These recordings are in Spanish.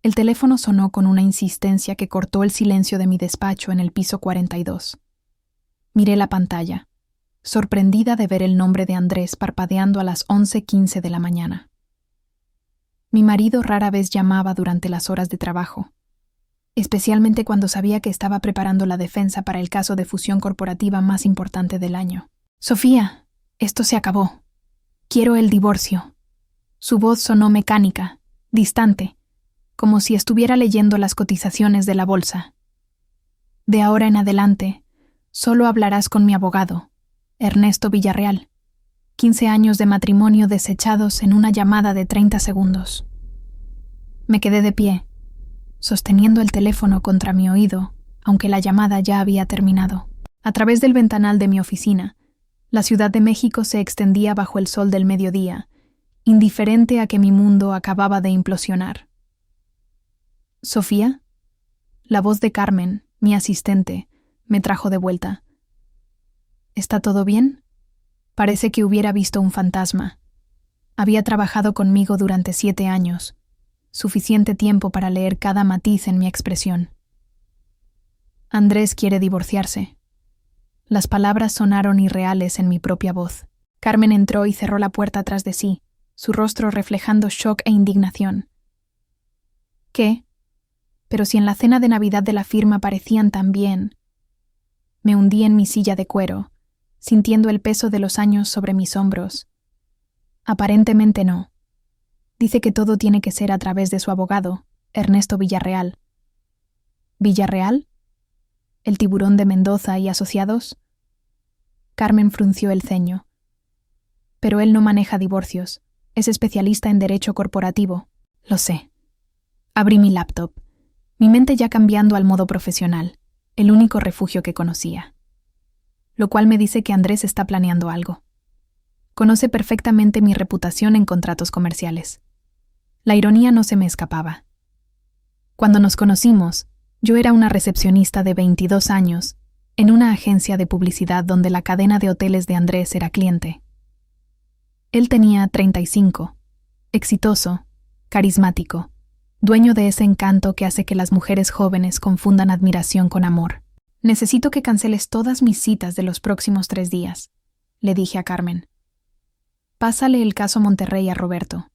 El teléfono sonó con una insistencia que cortó el silencio de mi despacho en el piso 42. Miré la pantalla, sorprendida de ver el nombre de Andrés parpadeando a las 11:15 de la mañana. Mi marido rara vez llamaba durante las horas de trabajo, especialmente cuando sabía que estaba preparando la defensa para el caso de fusión corporativa más importante del año. «Sofía, esto se acabó. Quiero el divorcio». Su voz sonó mecánica, distante, como si estuviera leyendo las cotizaciones de la bolsa. «De ahora en adelante, solo hablarás con mi abogado, Ernesto Villarreal. 15 años de matrimonio desechados en una llamada de 30 segundos». Me quedé de pie, sosteniendo el teléfono contra mi oído, aunque la llamada ya había terminado. A través del ventanal de mi oficina, la Ciudad de México se extendía bajo el sol del mediodía, indiferente a que mi mundo acababa de implosionar. «¿Sofía?». La voz de Carmen, mi asistente, me trajo de vuelta. «¿Está todo bien?». Parece que hubiera visto un fantasma. Había trabajado conmigo durante 7 años, suficiente tiempo para leer cada matiz en mi expresión. «Andrés quiere divorciarse». Las palabras sonaron irreales en mi propia voz. Carmen entró y cerró la puerta tras de sí, su rostro reflejando shock e indignación. «¿Qué? Pero si en la cena de Navidad de la firma parecían tan bien». Me hundí en mi silla de cuero, sintiendo el peso de los años sobre mis hombros. «Aparentemente no. Dice que todo tiene que ser a través de su abogado, Ernesto Villarreal». «¿Villarreal? ¿El tiburón de Mendoza y asociados?». Carmen frunció el ceño. «Pero él no maneja divorcios. Es especialista en derecho corporativo». «Lo sé». Abrí mi laptop, mi mente ya cambiando al modo profesional, el único refugio que conocía. Lo cual me dice que Andrés está planeando algo. Conoce perfectamente mi reputación en contratos comerciales. La ironía no se me escapaba. Cuando nos conocimos, yo era una recepcionista de 22 años, en una agencia de publicidad donde la cadena de hoteles de Andrés era cliente. Él tenía 35, exitoso, carismático, dueño de ese encanto que hace que las mujeres jóvenes confundan admiración con amor. «Necesito que canceles todas mis citas de los próximos 3 días», le dije a Carmen. «Pásale el caso Monterrey a Roberto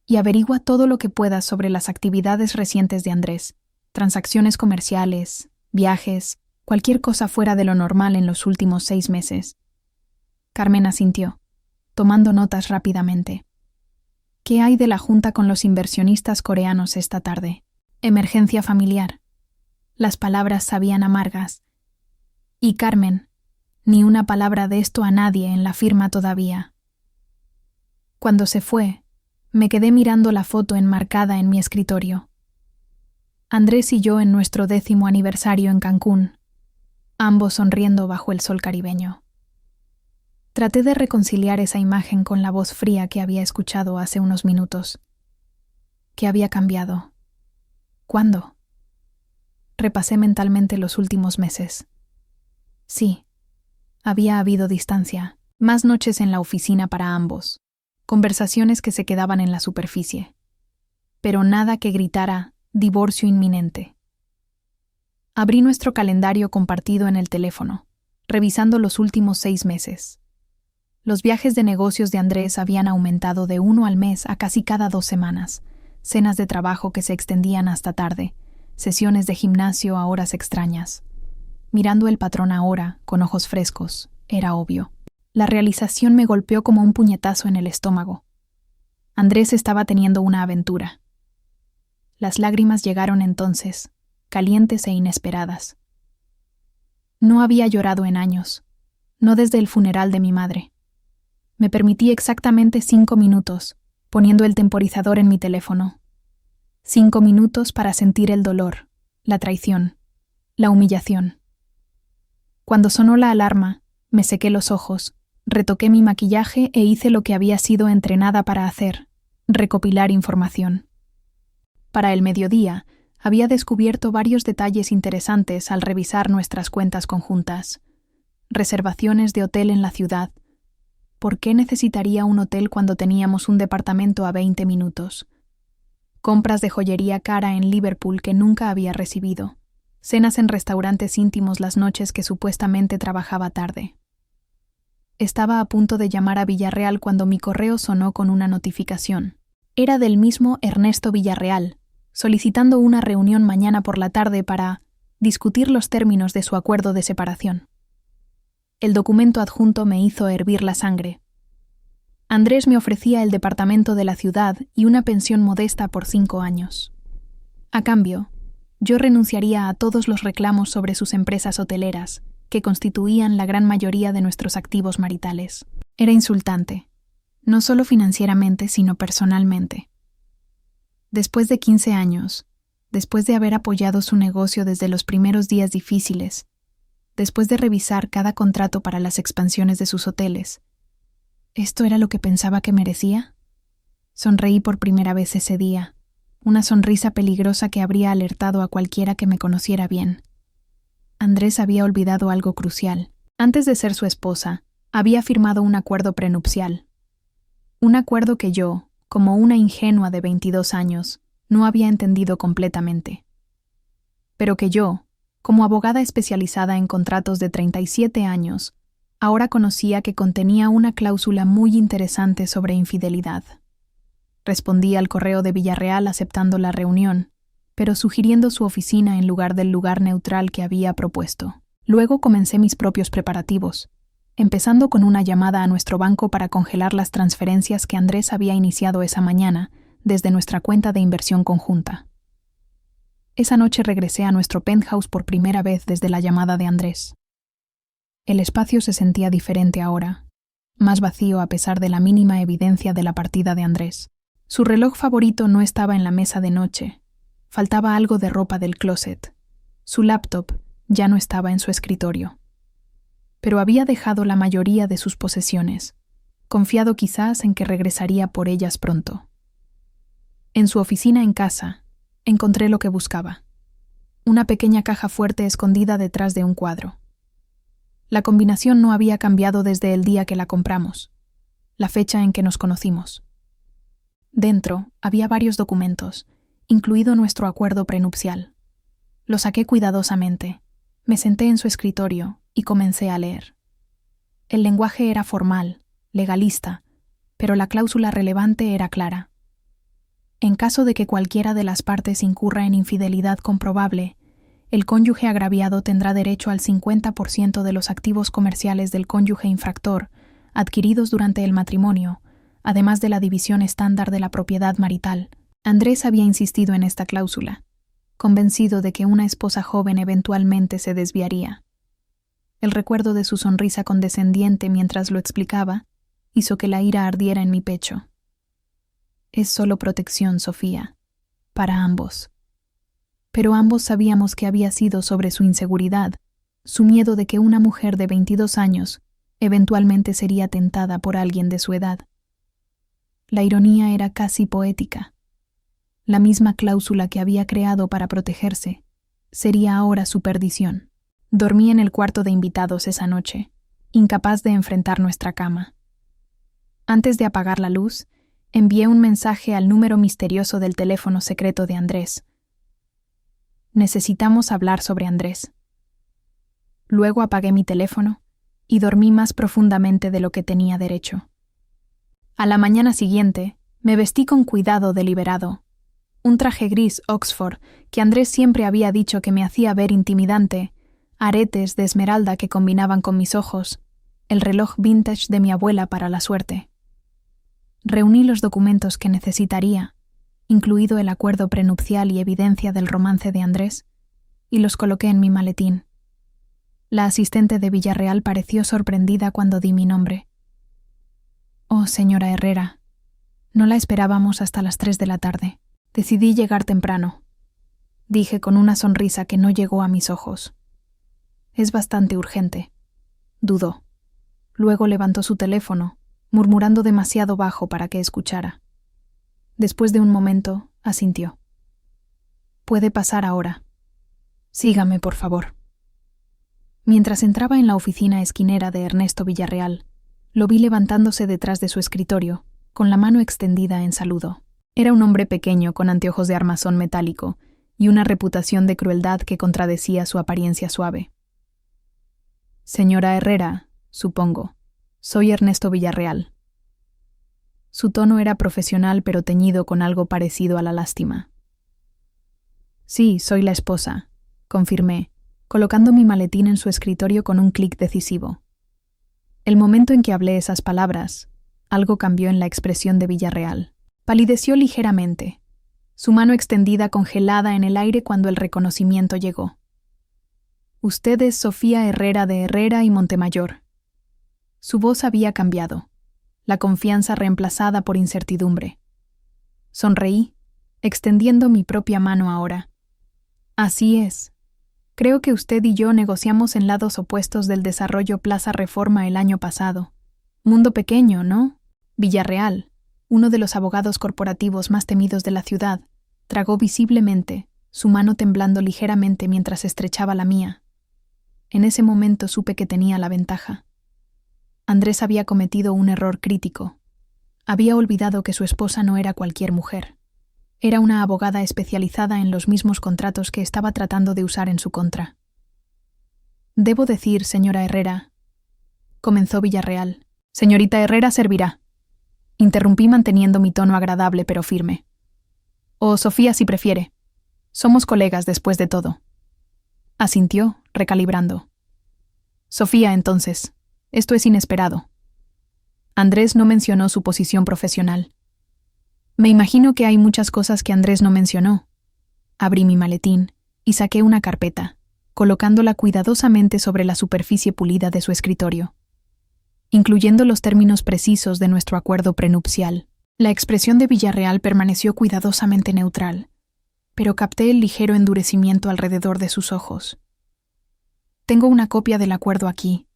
y averigua todo lo que puedas sobre las actividades recientes de Andrés, transacciones comerciales, viajes, cualquier cosa fuera de lo normal en los últimos 6 meses». Carmen asintió, tomando notas rápidamente. «¿Qué hay de la junta con los inversionistas coreanos esta tarde?». «Emergencia familiar». Las palabras sabían amargas. Y Carmen, ni una palabra de esto a nadie en la firma todavía. Cuando se fue, me quedé mirando la foto enmarcada en mi escritorio. Andrés y yo en nuestro 10º aniversario en Cancún, ambos sonriendo bajo el sol caribeño. Traté de reconciliar esa imagen con la voz fría que había escuchado hace unos minutos. ¿Qué había cambiado? ¿Cuándo? Repasé mentalmente los últimos meses. Sí, había habido distancia, más noches en la oficina para ambos, conversaciones que se quedaban en la superficie, pero nada que gritara divorcio inminente. Abrí nuestro calendario compartido en el teléfono, revisando los últimos 6 meses. Los viajes de negocios de Andrés habían aumentado de 1 al mes a casi cada 2 semanas, cenas de trabajo que se extendían hasta tarde, sesiones de gimnasio a horas extrañas. Mirando el patrón ahora, con ojos frescos, era obvio. La realización me golpeó como un puñetazo en el estómago. Andrés estaba teniendo una aventura. Las lágrimas llegaron entonces, calientes e inesperadas. No había llorado en años, no desde el funeral de mi madre. Me permití exactamente 5 minutos, poniendo el temporizador en mi teléfono. 5 minutos para sentir el dolor, la traición, la humillación. Cuando sonó la alarma, me sequé los ojos, retoqué mi maquillaje e hice lo que había sido entrenada para hacer, recopilar información. Para el mediodía, había descubierto varios detalles interesantes al revisar nuestras cuentas conjuntas. Reservaciones de hotel en la ciudad. ¿Por qué necesitaría un hotel cuando teníamos un departamento a 20 minutos? compras de joyería cara en Liverpool que nunca había recibido, cenas en restaurantes íntimos las noches que supuestamente trabajaba tarde. Estaba a punto de llamar a Villarreal cuando mi correo sonó con una notificación. Era del mismo Ernesto Villarreal, solicitando una reunión mañana por la tarde para discutir los términos de su acuerdo de separación. El documento adjunto me hizo hervir la sangre. Andrés me ofrecía el departamento de la ciudad y una pensión modesta por 5 años. A cambio, yo renunciaría a todos los reclamos sobre sus empresas hoteleras, que constituían la gran mayoría de nuestros activos maritales. Era insultante, no solo financieramente, sino personalmente. Después de 15 años, después de haber apoyado su negocio desde los primeros días difíciles, después de revisar cada contrato para las expansiones de sus hoteles, ¿esto era lo que pensaba que merecía? Sonreí por primera vez ese día, una sonrisa peligrosa que habría alertado a cualquiera que me conociera bien. Andrés había olvidado algo crucial. Antes de ser su esposa, había firmado un acuerdo prenupcial. Un acuerdo que yo, como una ingenua de 22 años, no había entendido completamente. Pero que yo, como abogada especializada en contratos de 37 años, ahora conocía que contenía una cláusula muy interesante sobre infidelidad. Respondí al correo de Villarreal aceptando la reunión, pero sugiriendo su oficina en lugar del lugar neutral que había propuesto. Luego comencé mis propios preparativos, empezando con una llamada a nuestro banco para congelar las transferencias que Andrés había iniciado esa mañana desde nuestra cuenta de inversión conjunta. Esa noche regresé a nuestro penthouse por primera vez desde la llamada de Andrés. El espacio se sentía diferente ahora, más vacío a pesar de la mínima evidencia de la partida de Andrés. Su reloj favorito no estaba en la mesa de noche. Faltaba algo de ropa del closet. Su laptop ya no estaba en su escritorio. Pero había dejado la mayoría de sus posesiones, confiado quizás en que regresaría por ellas pronto. En su oficina en casa, encontré lo que buscaba. Una pequeña caja fuerte escondida detrás de un cuadro. La combinación no había cambiado desde el día que la compramos, la fecha en que nos conocimos. Dentro había varios documentos, incluido nuestro acuerdo prenupcial. Lo saqué cuidadosamente, me senté en su escritorio y comencé a leer. El lenguaje era formal, legalista, pero la cláusula relevante era clara. En caso de que cualquiera de las partes incurra en infidelidad comprobable, el cónyuge agraviado tendrá derecho al 50% de los activos comerciales del cónyuge infractor adquiridos durante el matrimonio, además de la división estándar de la propiedad marital. Andrés había insistido en esta cláusula, convencido de que una esposa joven eventualmente se desviaría. El recuerdo de su sonrisa condescendiente mientras lo explicaba hizo que la ira ardiera en mi pecho. Es solo protección, Sofía, para ambos. Pero ambos sabíamos que había sido sobre su inseguridad, su miedo de que una mujer de 22 años eventualmente sería tentada por alguien de su edad. La ironía era casi poética. La misma cláusula que había creado para protegerse sería ahora su perdición. Dormí en el cuarto de invitados esa noche, incapaz de enfrentar nuestra cama. Antes de apagar la luz, envié un mensaje al número misterioso del teléfono secreto de Andrés. Necesitamos hablar sobre Andrés. Luego apagué mi teléfono y dormí más profundamente de lo que tenía derecho. A la mañana siguiente, me vestí con cuidado deliberado. Un traje gris Oxford que Andrés siempre había dicho que me hacía ver intimidante, aretes de esmeralda que combinaban con mis ojos, el reloj vintage de mi abuela para la suerte. Reuní los documentos que necesitaría, incluido el acuerdo prenupcial y evidencia del romance de Andrés, y los coloqué en mi maletín. La asistente de Villarreal pareció sorprendida cuando di mi nombre. «Oh, señora Herrera, no la esperábamos hasta las 3 de la tarde. Decidí llegar temprano», dije con una sonrisa que no llegó a mis ojos. «Es bastante urgente», dudó. Luego levantó su teléfono, murmurando demasiado bajo para que escuchara. Después de un momento, asintió. «Puede pasar ahora. Sígame, por favor». Mientras entraba en la oficina esquinera de Ernesto Villarreal, lo vi levantándose detrás de su escritorio, con la mano extendida en saludo. Era un hombre pequeño con anteojos de armazón metálico y una reputación de crueldad que contradecía su apariencia suave. Señora Herrera, supongo. Soy Ernesto Villarreal. Su tono era profesional pero teñido con algo parecido a la lástima. Sí, soy la esposa, confirmé, colocando mi maletín en su escritorio con un clic decisivo. El momento en que hablé esas palabras, algo cambió en la expresión de Villarreal. Palideció ligeramente, su mano extendida congelada en el aire cuando el reconocimiento llegó. Usted es Sofía Herrera de Herrera y Montemayor. Su voz había cambiado, la confianza reemplazada por incertidumbre. Sonreí, extendiendo mi propia mano ahora. Así es. Creo que usted y yo negociamos en lados opuestos del desarrollo Plaza Reforma el año pasado. Mundo pequeño, ¿no? Villarreal, uno de los abogados corporativos más temidos de la ciudad, tragó visiblemente, su mano temblando ligeramente mientras estrechaba la mía. En ese momento supe que tenía la ventaja. Andrés había cometido un error crítico. Había olvidado que su esposa no era cualquier mujer. Era una abogada especializada en los mismos contratos que estaba tratando de usar en su contra. Debo decir, señora Herrera, comenzó Villarreal. Señorita Herrera servirá. Interrumpí manteniendo mi tono agradable pero firme. O Sofía si prefiere. Somos colegas después de todo. Asintió, recalibrando. Sofía, entonces. Esto es inesperado. Andrés no mencionó su posición profesional. Me imagino que hay muchas cosas que Andrés no mencionó. Abrí mi maletín y saqué una carpeta, colocándola cuidadosamente sobre la superficie pulida de su escritorio, incluyendo los términos precisos de nuestro acuerdo prenupcial. La expresión de Villarreal permaneció cuidadosamente neutral, pero capté el ligero endurecimiento alrededor de sus ojos. Tengo una copia del acuerdo aquí,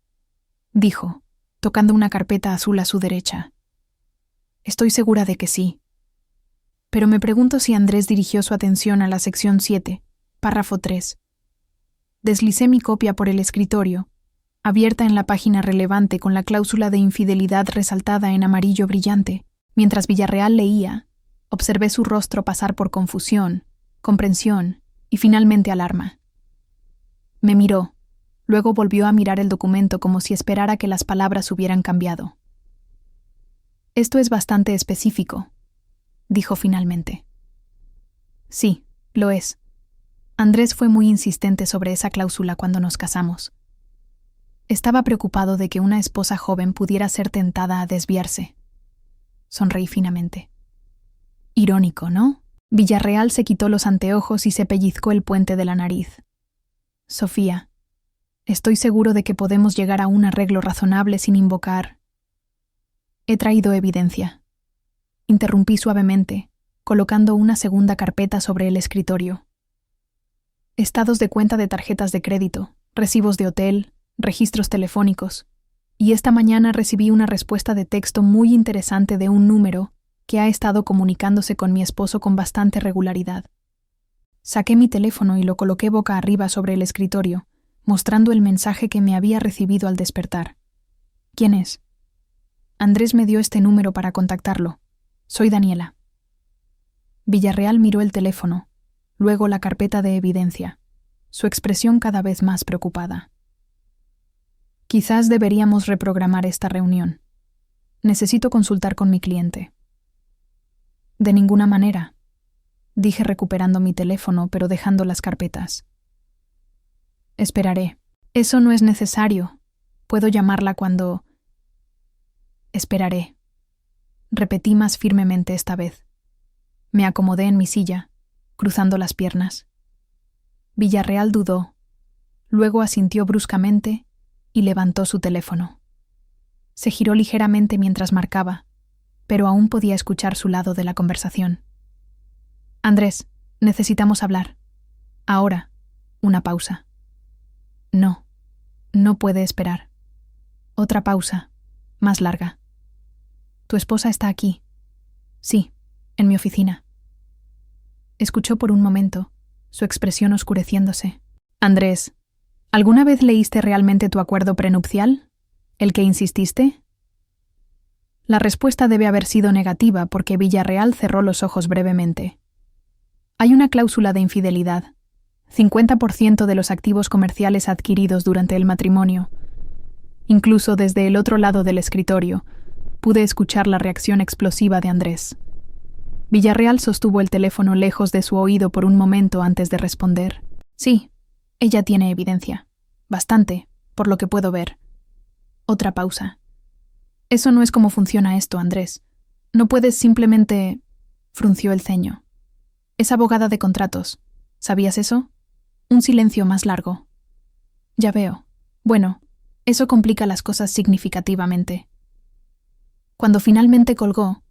dijo, tocando una carpeta azul a su derecha. Estoy segura de que sí. Pero me pregunto si Andrés dirigió su atención a la sección 7, párrafo 3. Deslicé mi copia por el escritorio, abierta en la página relevante con la cláusula de infidelidad resaltada en amarillo brillante. Mientras Villarreal leía, observé su rostro pasar por confusión, comprensión y finalmente alarma. Me miró, luego volvió a mirar el documento como si esperara que las palabras hubieran cambiado. Esto es bastante específico, dijo finalmente. Sí, lo es. Andrés fue muy insistente sobre esa cláusula cuando nos casamos. Estaba preocupado de que una esposa joven pudiera ser tentada a desviarse. Sonreí finamente. Irónico, ¿no? Villarreal se quitó los anteojos y se pellizcó el puente de la nariz. Sofía, estoy seguro de que podemos llegar a un arreglo razonable sin invocar. He traído evidencia. Interrumpí suavemente, colocando una segunda carpeta sobre el escritorio. Estados de cuenta de tarjetas de crédito, recibos de hotel, registros telefónicos. Y esta mañana recibí una respuesta de texto muy interesante de un número que ha estado comunicándose con mi esposo con bastante regularidad. Saqué mi teléfono y lo coloqué boca arriba sobre el escritorio, mostrando el mensaje que me había recibido al despertar. ¿Quién es? Andrés me dio este número para contactarlo. Soy Daniela. Villarreal miró el teléfono, luego la carpeta de evidencia, su expresión cada vez más preocupada. Quizás deberíamos reprogramar esta reunión. Necesito consultar con mi cliente. De ninguna manera, dije recuperando mi teléfono pero dejando las carpetas. Esperaré. Eso no es necesario. Puedo llamarla cuando... Esperaré. Repetí más firmemente esta vez. Me acomodé en mi silla, cruzando las piernas. Villarreal dudó, luego asintió bruscamente y levantó su teléfono. Se giró ligeramente mientras marcaba, pero aún podía escuchar su lado de la conversación. Andrés, necesitamos hablar. Ahora. Una pausa. No, no puede esperar. Otra pausa, más larga. ¿Tu esposa está aquí? Sí, en mi oficina. Escuchó por un momento, su expresión oscureciéndose. Andrés, ¿alguna vez leíste realmente tu acuerdo prenupcial? ¿El que insististe? La respuesta debe haber sido negativa porque Villarreal cerró los ojos brevemente. Hay una cláusula de infidelidad. 50% de los activos comerciales adquiridos durante el matrimonio. Incluso desde el otro lado del escritorio, pude escuchar la reacción explosiva de Andrés. Villarreal sostuvo el teléfono lejos de su oído por un momento antes de responder. Sí, ella tiene evidencia. Bastante, por lo que puedo ver. Otra pausa. Eso no es cómo funciona esto, Andrés. No puedes simplemente... Frunció el ceño. Es abogada de contratos. ¿Sabías eso? Un silencio más largo. Ya veo. Bueno, eso complica las cosas significativamente. Cuando finalmente colgó,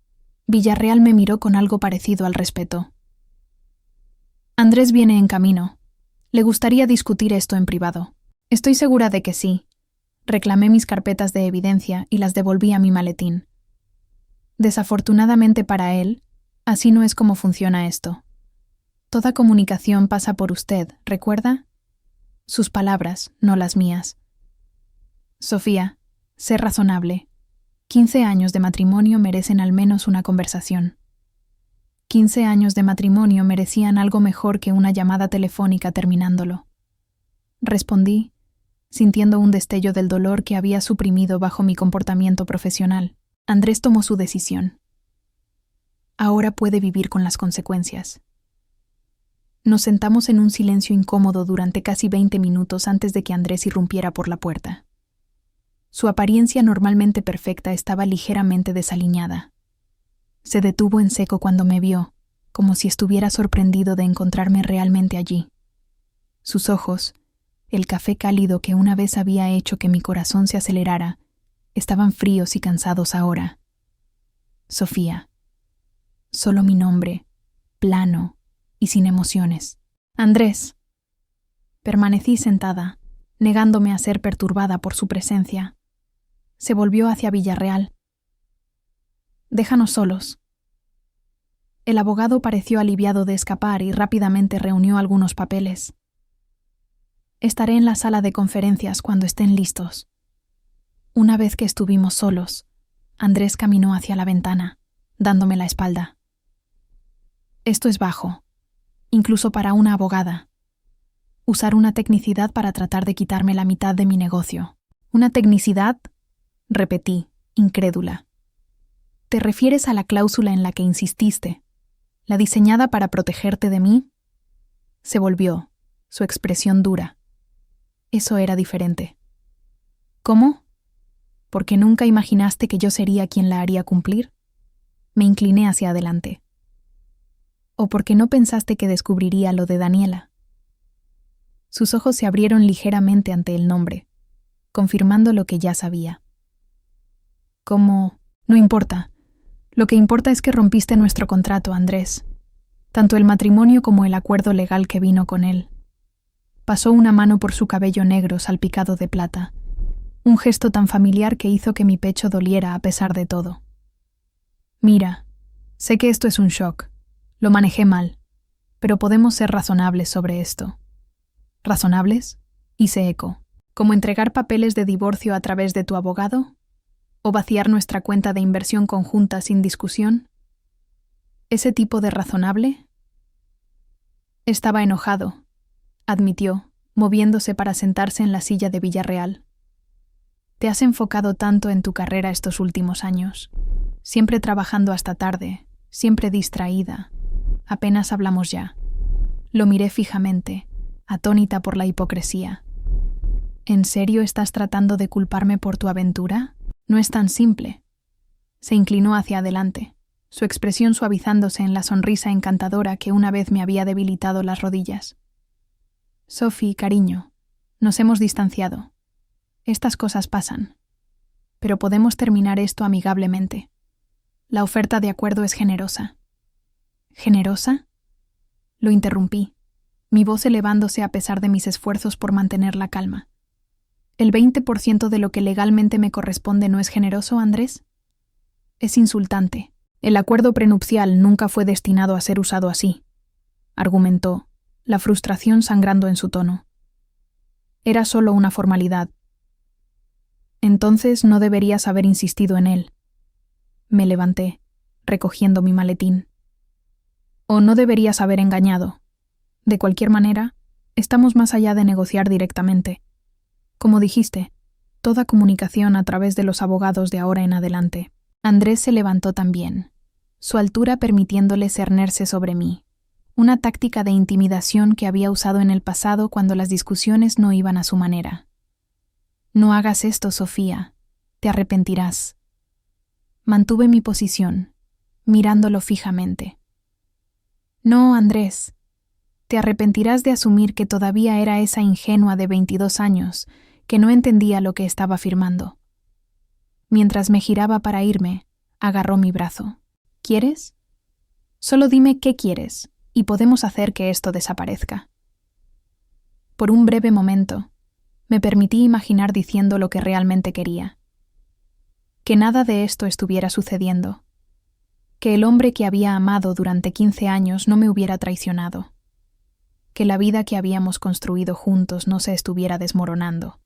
Villarreal me miró con algo parecido al respeto. Andrés viene en camino. ¿Le gustaría discutir esto en privado? Estoy segura de que sí. Reclamé mis carpetas de evidencia y las devolví a mi maletín. Desafortunadamente para él, así no es como funciona esto. Toda comunicación pasa por usted, ¿recuerda? Sus palabras, no las mías. Sofía, sé razonable. 15 años de matrimonio merecen al menos una conversación. 15 años de matrimonio merecían algo mejor que una llamada telefónica terminándolo. Respondí, sintiendo un destello del dolor que había suprimido bajo mi comportamiento profesional. Andrés tomó su decisión. Ahora puede vivir con las consecuencias. Nos sentamos en un silencio incómodo durante casi 20 minutos antes de que Andrés irrumpiera por la puerta. Su apariencia normalmente perfecta estaba ligeramente desaliñada. Se detuvo en seco cuando me vio, como si estuviera sorprendido de encontrarme realmente allí. Sus ojos, el café cálido que una vez había hecho que mi corazón se acelerara, estaban fríos y cansados ahora. Sofía. Solo mi nombre, plano y sin emociones. Andrés. Permanecí sentada, negándome a ser perturbada por su presencia. Se volvió hacia Villarreal. Déjanos solos. El abogado pareció aliviado de escapar y rápidamente reunió algunos papeles. Estaré en la sala de conferencias cuando estén listos. Una vez que estuvimos solos, Andrés caminó hacia la ventana, dándome la espalda. Esto es bajo, incluso para una abogada. Usar una tecnicidad para tratar de quitarme la mitad de mi negocio. ¿Una tecnicidad? Repetí, incrédula. ¿Te refieres a la cláusula en la que insististe, la diseñada para protegerte de mí? Se volvió, su expresión dura. Eso era diferente. ¿Cómo? ¿Porque nunca imaginaste que yo sería quien la haría cumplir? Me incliné hacia adelante. ¿O porque no pensaste que descubriría lo de Daniela? Sus ojos se abrieron ligeramente ante el nombre, confirmando lo que ya sabía. ¿Cómo? No importa. Lo que importa es que rompiste nuestro contrato, Andrés. Tanto el matrimonio como el acuerdo legal que vino con él. Pasó una mano por su cabello negro salpicado de plata, un gesto tan familiar que hizo que mi pecho doliera a pesar de todo. Mira, sé que esto es un shock. Lo manejé mal, pero podemos ser razonables sobre esto. ¿Razonables? Hice eco. ¿Como entregar papeles de divorcio a través de tu abogado? ¿O vaciar nuestra cuenta de inversión conjunta sin discusión? ¿Ese tipo de razonable? Estaba enojado, admitió, moviéndose para sentarse en la silla de Villarreal. Te has enfocado tanto en tu carrera estos últimos años, siempre trabajando hasta tarde, siempre distraída. Apenas hablamos ya. Lo miré fijamente, atónita por la hipocresía. ¿En serio estás tratando de culparme por tu aventura? No es tan simple. Se inclinó hacia adelante, su expresión suavizándose en la sonrisa encantadora que una vez me había debilitado las rodillas. Sophie, cariño, nos hemos distanciado. Estas cosas pasan. Pero podemos terminar esto amigablemente. La oferta de acuerdo es generosa. ¿Generosa? Lo interrumpí, mi voz elevándose a pesar de mis esfuerzos por mantener la calma. ¿El 20% de lo que legalmente me corresponde no es generoso, Andrés? Es insultante. El acuerdo prenupcial nunca fue destinado a ser usado así, argumentó, la frustración sangrando en su tono. Era solo una formalidad. Entonces no deberías haber insistido en él. Me levanté, recogiendo mi maletín. O no deberías haber engañado. De cualquier manera, estamos más allá de negociar directamente. Como dijiste, toda comunicación a través de los abogados de ahora en adelante. Andrés se levantó también, su altura permitiéndole cernerse sobre mí, una táctica de intimidación que había usado en el pasado cuando las discusiones no iban a su manera. No hagas esto, Sofía, te arrepentirás. Mantuve mi posición, mirándolo fijamente. No, Andrés, te arrepentirás de asumir que todavía era esa ingenua de 22 años que no entendía lo que estaba firmando. Mientras me giraba para irme, agarró mi brazo. ¿Quieres? Solo dime qué quieres, y podemos hacer que esto desaparezca. Por un breve momento, me permití imaginar diciendo lo que realmente quería. Que nada de esto estuviera sucediendo. Que el hombre que había amado durante 15 años no me hubiera traicionado. Que la vida que habíamos construido juntos no se estuviera desmoronando.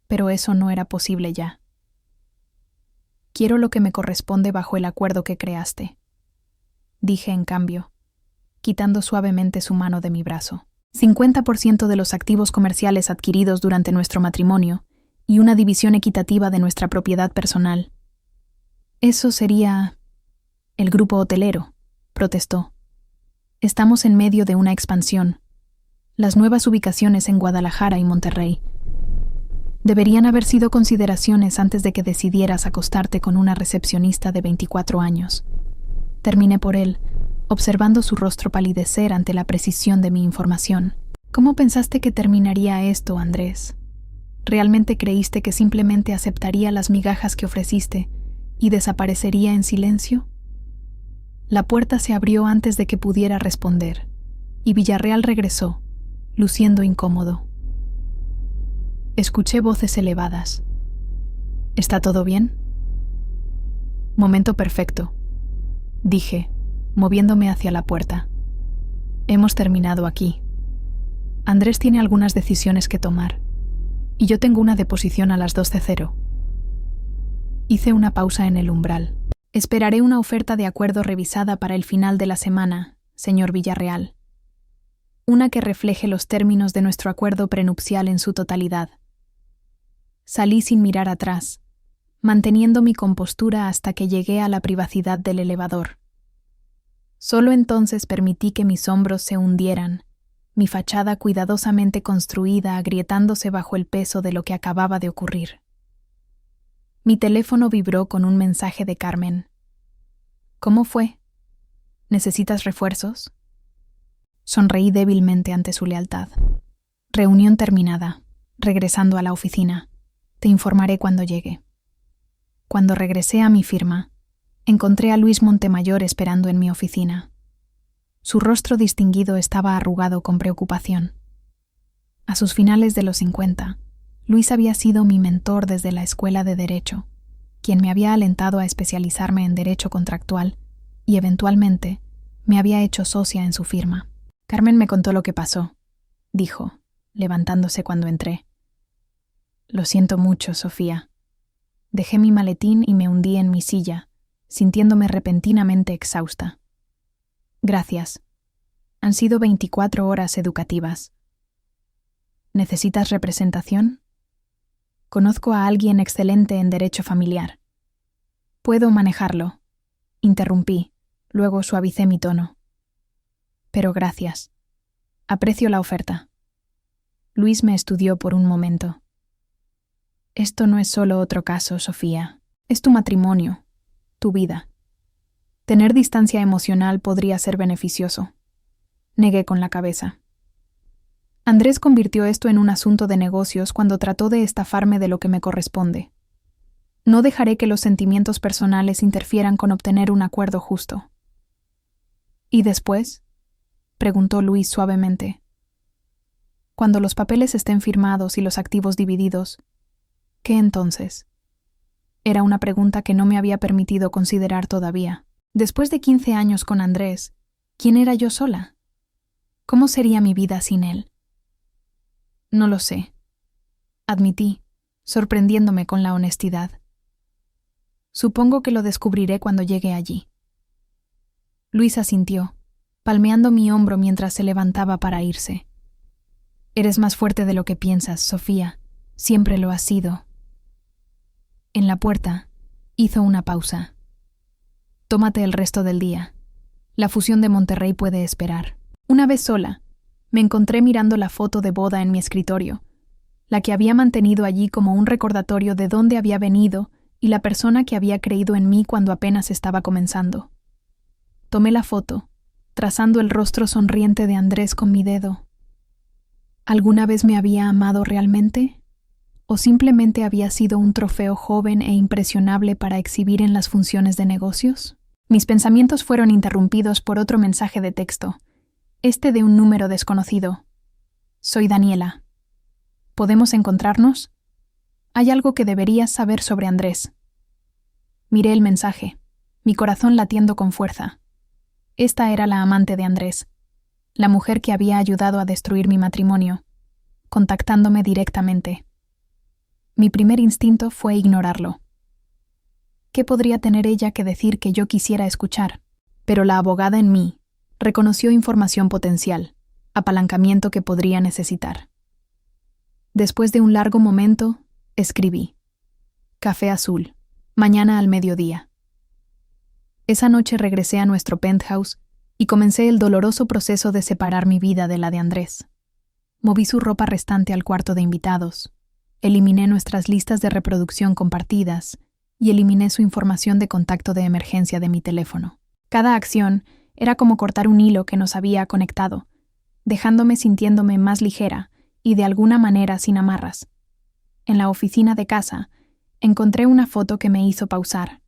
Pero eso no era posible ya. Quiero lo que me corresponde bajo el acuerdo que creaste, dije en cambio, quitando suavemente su mano de mi brazo. 50% de los activos comerciales adquiridos durante nuestro matrimonio y una división equitativa de nuestra propiedad personal. Eso sería... El grupo hotelero, protestó. Estamos en medio de una expansión. Las nuevas ubicaciones en Guadalajara y Monterrey. Deberían haber sido consideraciones antes de que decidieras acostarte con una recepcionista de 24 años. Terminé por él, observando su rostro palidecer ante la precisión de mi información. ¿Cómo pensaste que terminaría esto, Andrés? ¿Realmente creíste que simplemente aceptaría las migajas que ofreciste y desaparecería en silencio? La puerta se abrió antes de que pudiera responder, y Villarreal regresó, luciendo incómodo. Escuché voces elevadas. ¿Está todo bien? Momento perfecto, dije, moviéndome hacia la puerta. Hemos terminado aquí. Andrés tiene algunas decisiones que tomar, y yo tengo una deposición a las 12:00. Hice una pausa en el umbral. Esperaré una oferta de acuerdo revisada para el final de la semana, señor Villarreal. Una que refleje los términos de nuestro acuerdo prenupcial en su totalidad. Salí sin mirar atrás, manteniendo mi compostura hasta que llegué a la privacidad del elevador. Solo entonces permití que mis hombros se hundieran, mi fachada cuidadosamente construida agrietándose bajo el peso de lo que acababa de ocurrir. Mi teléfono vibró con un mensaje de Carmen. ¿Cómo fue? ¿Necesitas refuerzos? Sonreí débilmente ante su lealtad. Reunión terminada. Regresando a la oficina. Te informaré cuando llegue. Cuando regresé a mi firma, encontré a Luis Montemayor esperando en mi oficina. Su rostro distinguido estaba arrugado con preocupación. A sus finales de los 50, Luis había sido mi mentor desde la escuela de Derecho, quien me había alentado a especializarme en Derecho Contractual y eventualmente me había hecho socia en su firma. Carmen me contó lo que pasó, dijo, levantándose cuando entré. Lo siento mucho, Sofía. Dejé mi maletín y me hundí en mi silla, sintiéndome repentinamente exhausta. Gracias. Han sido 24 horas educativas. ¿Necesitas representación? Conozco a alguien excelente en derecho familiar. Puedo manejarlo. Interrumpí, luego suavicé mi tono. Pero gracias. Aprecio la oferta. Luis me estudió por un momento. Esto no es solo otro caso, Sofía. Es tu matrimonio, tu vida. Tener distancia emocional podría ser beneficioso. Negué con la cabeza. Andrés convirtió esto en un asunto de negocios cuando trató de estafarme de lo que me corresponde. No dejaré que los sentimientos personales interfieran con obtener un acuerdo justo. ¿Y después? Preguntó Luis suavemente. Cuando los papeles estén firmados y los activos divididos, ¿qué entonces? Era una pregunta que no me había permitido considerar todavía. Después de 15 años con Andrés, ¿quién era yo sola? ¿Cómo sería mi vida sin él? No lo sé, admití, sorprendiéndome con la honestidad. Supongo que lo descubriré cuando llegue allí. Luis asintió, palmeando mi hombro mientras se levantaba para irse. Eres más fuerte de lo que piensas, Sofía. Siempre lo has sido. En la puerta, hizo una pausa. Tómate el resto del día. La fusión de Monterrey puede esperar. Una vez sola, me encontré mirando la foto de boda en mi escritorio, la que había mantenido allí como un recordatorio de dónde había venido y la persona que había creído en mí cuando apenas estaba comenzando. Tomé la foto, trazando el rostro sonriente de Andrés con mi dedo. ¿Alguna vez me había amado realmente? ¿O simplemente había sido un trofeo joven e impresionable para exhibir en las funciones de negocios? Mis pensamientos fueron interrumpidos por otro mensaje de texto, este de un número desconocido. Soy Daniela. ¿Podemos encontrarnos? Hay algo que deberías saber sobre Andrés. Miré el mensaje, mi corazón latiendo con fuerza. Esta era la amante de Andrés, la mujer que había ayudado a destruir mi matrimonio, contactándome directamente. Mi primer instinto fue ignorarlo. ¿Qué podría tener ella que decir que yo quisiera escuchar? Pero la abogada en mí reconoció información potencial, apalancamiento que podría necesitar. Después de un largo momento, escribí: Café azul, mañana al mediodía. Esa noche regresé a nuestro penthouse y comencé el doloroso proceso de separar mi vida de la de Andrés. Moví su ropa restante al cuarto de invitados, eliminé nuestras listas de reproducción compartidas y eliminé su información de contacto de emergencia de mi teléfono. Cada acción era como cortar un hilo que nos había conectado, dejándome sintiéndome más ligera y de alguna manera sin amarras. En la oficina de casa, encontré una foto que me hizo pausar.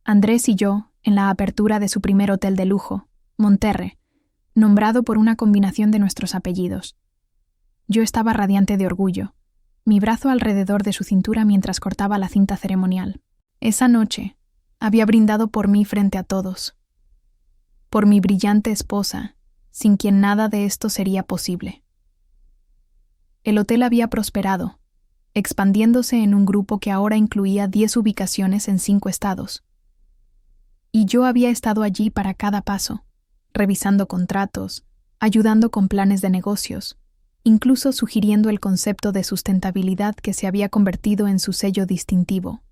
Andrés y yo, en la apertura de su primer hotel de lujo, Monterrey, nombrado por una combinación de nuestros apellidos. Yo estaba radiante de orgullo, mi brazo alrededor de su cintura mientras cortaba la cinta ceremonial. Esa noche, había brindado por mí frente a todos. Por mi brillante esposa, sin quien nada de esto sería posible. El hotel había prosperado, expandiéndose en un grupo que ahora incluía 10 ubicaciones en 5 estados. Y yo había estado allí para cada paso, revisando contratos, ayudando con planes de negocios, incluso sugiriendo el concepto de sustentabilidad que se había convertido en su sello distintivo.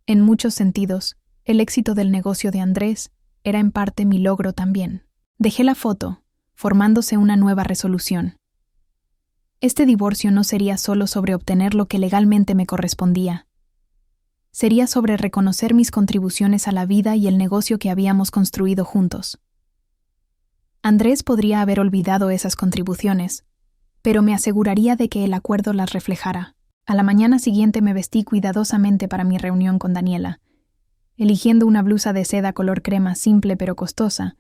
En muchos sentidos, el éxito del negocio de Andrés era en parte mi logro también. Dejé la foto, formándose una nueva resolución. Este divorcio no sería solo sobre obtener lo que legalmente me correspondía. Sería sobre reconocer mis contribuciones a la vida y el negocio que habíamos construido juntos. Andrés podría haber olvidado esas contribuciones, pero me aseguraría de que el acuerdo las reflejara. A la mañana siguiente me vestí cuidadosamente para mi reunión con Daniela, eligiendo una blusa de seda color crema simple pero costosa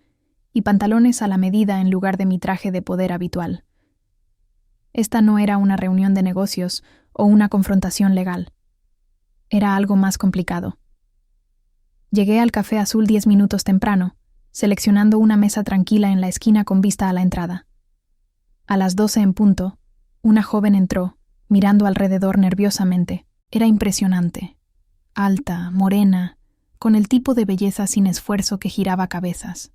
y pantalones a la medida en lugar de mi traje de poder habitual. Esta no era una reunión de negocios o una confrontación legal. Era algo más complicado. Llegué al Café Azul 10 minutos temprano, seleccionando una mesa tranquila en la esquina con vista a la entrada. A las 12 en punto, una joven entró, mirando alrededor nerviosamente. Era impresionante. Alta, morena, con el tipo de belleza sin esfuerzo que giraba cabezas.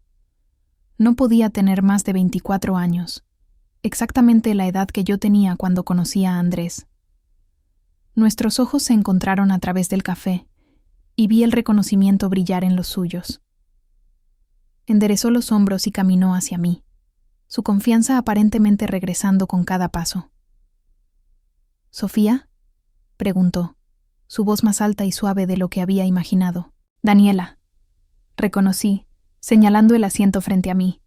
No podía tener más de 24 años, exactamente la edad que yo tenía cuando conocí a Andrés. Nuestros ojos se encontraron a través del café, y vi el reconocimiento brillar en los suyos. Enderezó los hombros y caminó hacia mí, su confianza aparentemente regresando con cada paso. ¿Sofía?, preguntó, su voz más alta y suave de lo que había imaginado. Daniela, reconocí, señalando el asiento frente a mí.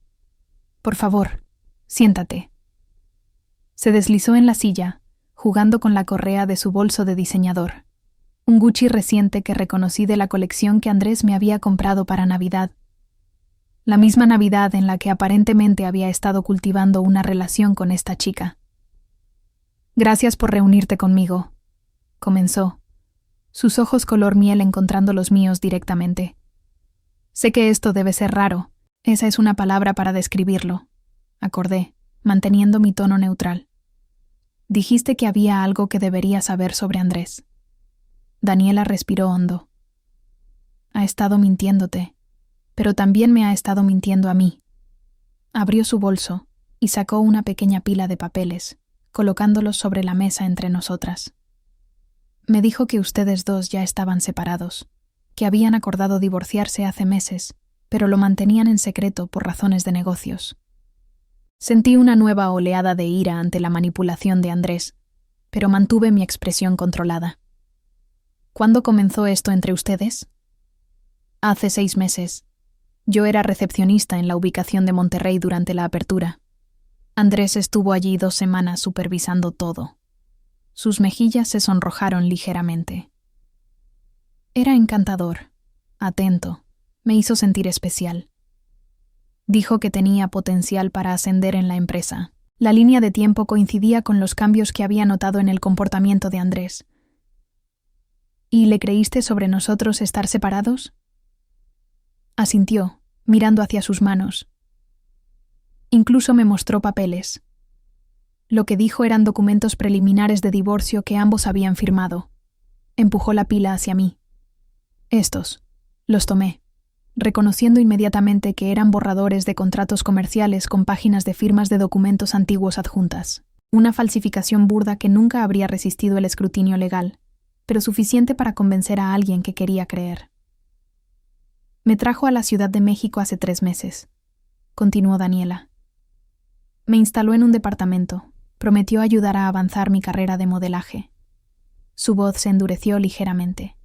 Por favor, siéntate. Se deslizó en la silla, jugando con la correa de su bolso de diseñador, un Gucci reciente que reconocí de la colección que Andrés me había comprado para Navidad. La misma Navidad en la que aparentemente había estado cultivando una relación con esta chica. Gracias por reunirte conmigo, comenzó, sus ojos color miel encontrando los míos directamente. Sé que esto debe ser raro, esa es una palabra para describirlo, acordé, manteniendo mi tono neutral. Dijiste que había algo que debería saber sobre Andrés. Daniela respiró hondo. Ha estado mintiéndote, pero también me ha estado mintiendo a mí. Abrió su bolso y sacó una pequeña pila de papeles, colocándolos sobre la mesa entre nosotras. Me dijo que ustedes dos ya estaban separados, que habían acordado divorciarse hace meses, pero lo mantenían en secreto por razones de negocios. Sentí una nueva oleada de ira ante la manipulación de Andrés, pero mantuve mi expresión controlada. ¿Cuándo comenzó esto entre ustedes? Hace 6 meses. Yo era recepcionista en la ubicación de Monterrey durante la apertura. Andrés estuvo allí 2 semanas supervisando todo. Sus mejillas se sonrojaron ligeramente. Era encantador, atento, me hizo sentir especial. Dijo que tenía potencial para ascender en la empresa. La línea de tiempo coincidía con los cambios que había notado en el comportamiento de Andrés. ¿Y le creíste sobre nosotros estar separados? Asintió, mirando hacia sus manos. Incluso me mostró papeles. Lo que dijo eran documentos preliminares de divorcio que ambos habían firmado. Empujó la pila hacia mí. Estos. Los tomé, reconociendo inmediatamente que eran borradores de contratos comerciales con páginas de firmas de documentos antiguos adjuntas. Una falsificación burda que nunca habría resistido el escrutinio legal, pero suficiente para convencer a alguien que quería creer. Me trajo a la Ciudad de México hace 3 meses, continuó Daniela. Me instaló en un departamento, prometió ayudar a avanzar mi carrera de modelaje. Su voz se endureció ligeramente.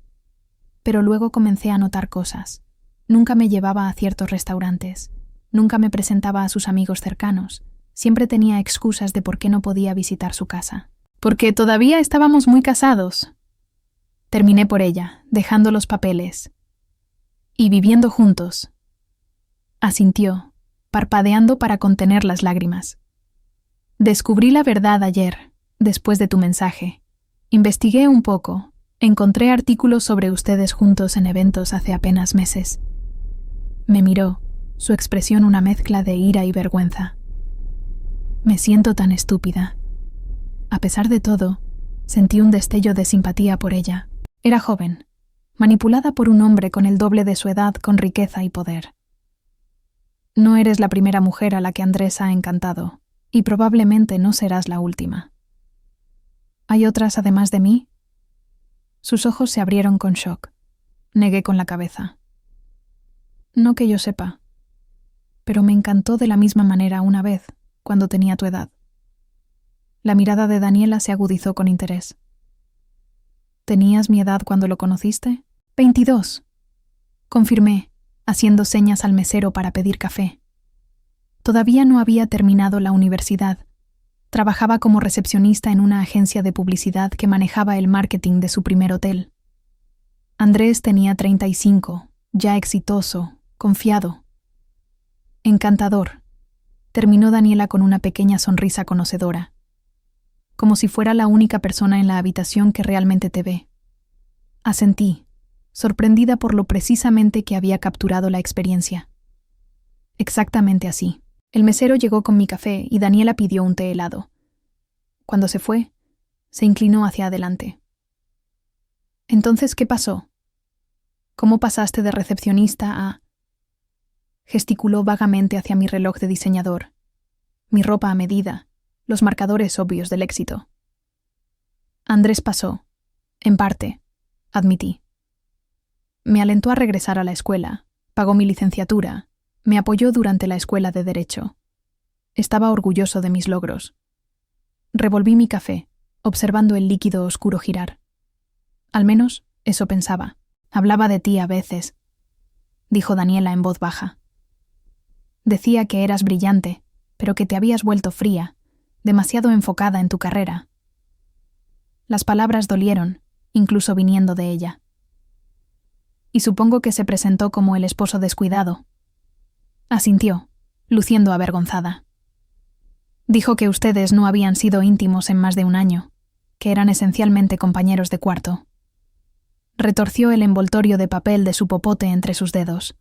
Pero luego comencé a notar cosas. Nunca me llevaba a ciertos restaurantes, nunca me presentaba a sus amigos cercanos, siempre tenía excusas de por qué no podía visitar su casa. Porque todavía estábamos muy casados. Terminé por ella, dejando los papeles. Y viviendo juntos. Asintió, parpadeando para contener las lágrimas. Descubrí la verdad ayer, después de tu mensaje. Investigué un poco. Encontré artículos sobre ustedes juntos en eventos hace apenas meses. Me miró, su expresión una mezcla de ira y vergüenza. Me siento tan estúpida. A pesar de todo, sentí un destello de simpatía por ella. Era joven, manipulada por un hombre con el doble de su edad, con riqueza y poder. No eres la primera mujer a la que Andrés ha encantado, y probablemente no serás la última. ¿Hay otras además de mí? Sus ojos se abrieron con shock. Negué con la cabeza. No que yo sepa, pero me encantó de la misma manera una vez, cuando tenía tu edad. La mirada de Daniela se agudizó con interés. ¿Tenías mi edad cuando lo conociste? 22. Confirmé, haciendo señas al mesero para pedir café. Todavía no había terminado la universidad. Trabajaba como recepcionista en una agencia de publicidad que manejaba el marketing de su primer hotel. Andrés tenía 35, ya exitoso, confiado. Encantador, terminó Daniela con una pequeña sonrisa conocedora, como si fuera la única persona en la habitación que realmente te ve. Asentí, sorprendida por lo precisamente que había capturado la experiencia. Exactamente así. El mesero llegó con mi café y Daniela pidió un té helado. Cuando se fue, se inclinó hacia adelante. ¿Entonces qué pasó? ¿Cómo pasaste de recepcionista a...? Gesticuló vagamente hacia mi reloj de diseñador, mi ropa a medida, los marcadores obvios del éxito. Andrés pasó, en parte, admití. Me alentó a regresar a la escuela, pagó mi licenciatura, me apoyó durante la escuela de Derecho. Estaba orgulloso de mis logros. Revolví mi café, observando el líquido oscuro girar. Al menos, eso pensaba. Hablaba de ti a veces, dijo Daniela en voz baja. Decía que eras brillante, pero que te habías vuelto fría, demasiado enfocada en tu carrera. Las palabras dolieron, incluso viniendo de ella. Y supongo que se presentó como el esposo descuidado. Asintió, luciendo avergonzada. Dijo que ustedes no habían sido íntimos en más de 1 año, que eran esencialmente compañeros de cuarto. Retorció el envoltorio de papel de su popote entre sus dedos.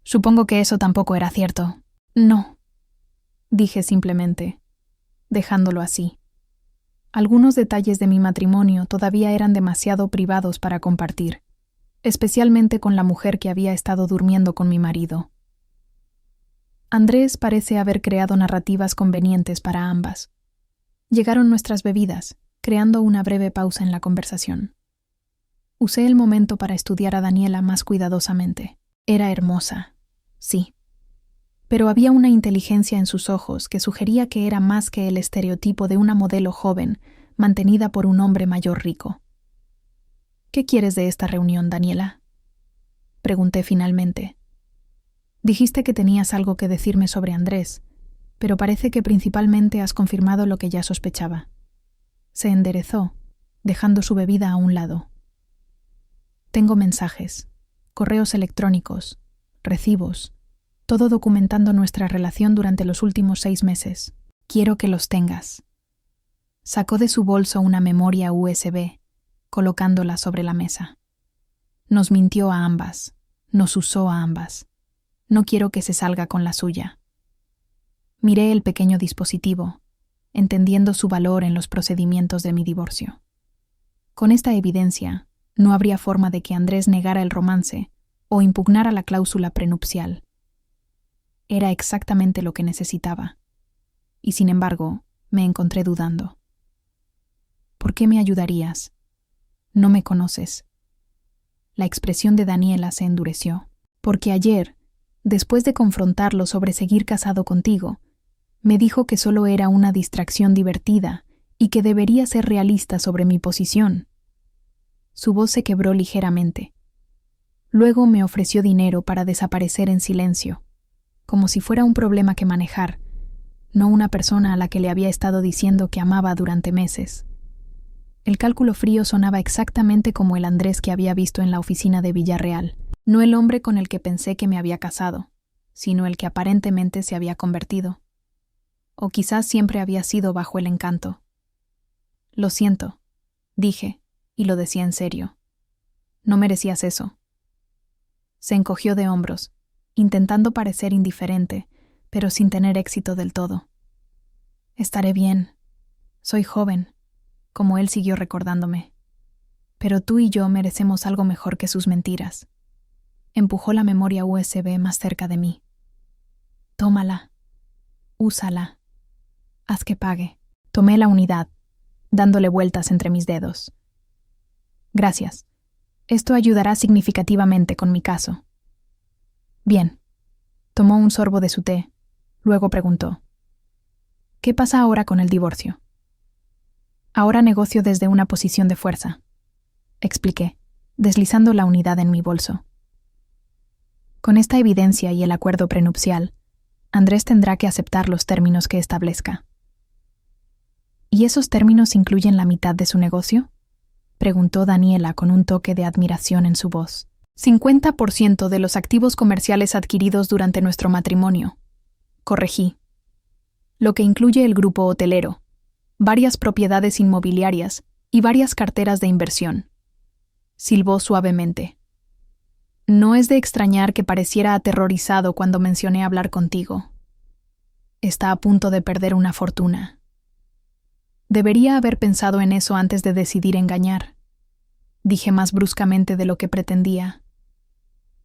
Supongo que eso tampoco era cierto. No, dije simplemente, dejándolo así. Algunos detalles de mi matrimonio todavía eran demasiado privados para compartir. especialmente con la mujer que había estado durmiendo con mi marido. Andrés parece haber creado narrativas convenientes para ambas. Llegaron nuestras bebidas, creando una breve pausa en la conversación. Usé el momento para estudiar a Daniela más cuidadosamente. Era hermosa, sí, pero había una inteligencia en sus ojos que sugería que era más que el estereotipo de una modelo joven mantenida por un hombre mayor rico. ¿Qué quieres de esta reunión, Daniela?, pregunté finalmente. Dijiste que tenías algo que decirme sobre Andrés, pero parece que principalmente has confirmado lo que ya sospechaba. Se enderezó, dejando su bebida a un lado. Tengo mensajes, correos electrónicos, recibos, todo documentando nuestra relación durante los últimos 6 meses. Quiero que los tengas. Sacó de su bolso una memoria USB, colocándola sobre la mesa. Nos mintió a ambas, nos usó a ambas. No quiero que se salga con la suya. Miré el pequeño dispositivo, entendiendo su valor en los procedimientos de mi divorcio. Con esta evidencia, no habría forma de que Andrés negara el romance o impugnara la cláusula prenupcial. Era exactamente lo que necesitaba, y sin embargo, me encontré dudando. ¿Por qué me ayudarías? No me conoces. La expresión de Daniela se endureció, porque ayer, después de confrontarlo sobre seguir casado contigo, me dijo que solo era una distracción divertida y que debería ser realista sobre mi posición. Su voz se quebró ligeramente. Luego me ofreció dinero para desaparecer en silencio, como si fuera un problema que manejar, no una persona a la que le había estado diciendo que amaba durante meses. El cálculo frío sonaba exactamente como el Andrés que había visto en la oficina de Villarreal, no el hombre con el que pensé que me había casado, sino el que aparentemente se había convertido. O quizás siempre había sido bajo el encanto. Lo siento, dije, y lo decía en serio. No merecías eso. Se encogió de hombros, intentando parecer indiferente, pero sin tener éxito del todo. Estaré bien. Soy joven, como él siguió recordándome. Pero tú y yo merecemos algo mejor que sus mentiras. Empujó la memoria USB más cerca de mí. Tómala. Úsala. Haz que pague. Tomé la unidad, dándole vueltas entre mis dedos. Gracias. Esto ayudará significativamente con mi caso. Bien. Tomó un sorbo de su té. Luego preguntó: ¿qué pasa ahora con el divorcio? Ahora negocio desde una posición de fuerza, expliqué, deslizando la unidad en mi bolso. Con esta evidencia y el acuerdo prenupcial, Andrés tendrá que aceptar los términos que establezca. ¿Y esos términos incluyen la mitad de su negocio?, preguntó Daniela con un toque de admiración en su voz. 50% de los activos comerciales adquiridos durante nuestro matrimonio, corregí. Lo que incluye el grupo hotelero, varias propiedades inmobiliarias y varias carteras de inversión. Silbó suavemente. No es de extrañar que pareciera aterrorizado cuando mencioné hablar contigo. Está a punto de perder una fortuna. Debería haber pensado en eso antes de decidir engañar. Dije más bruscamente de lo que pretendía.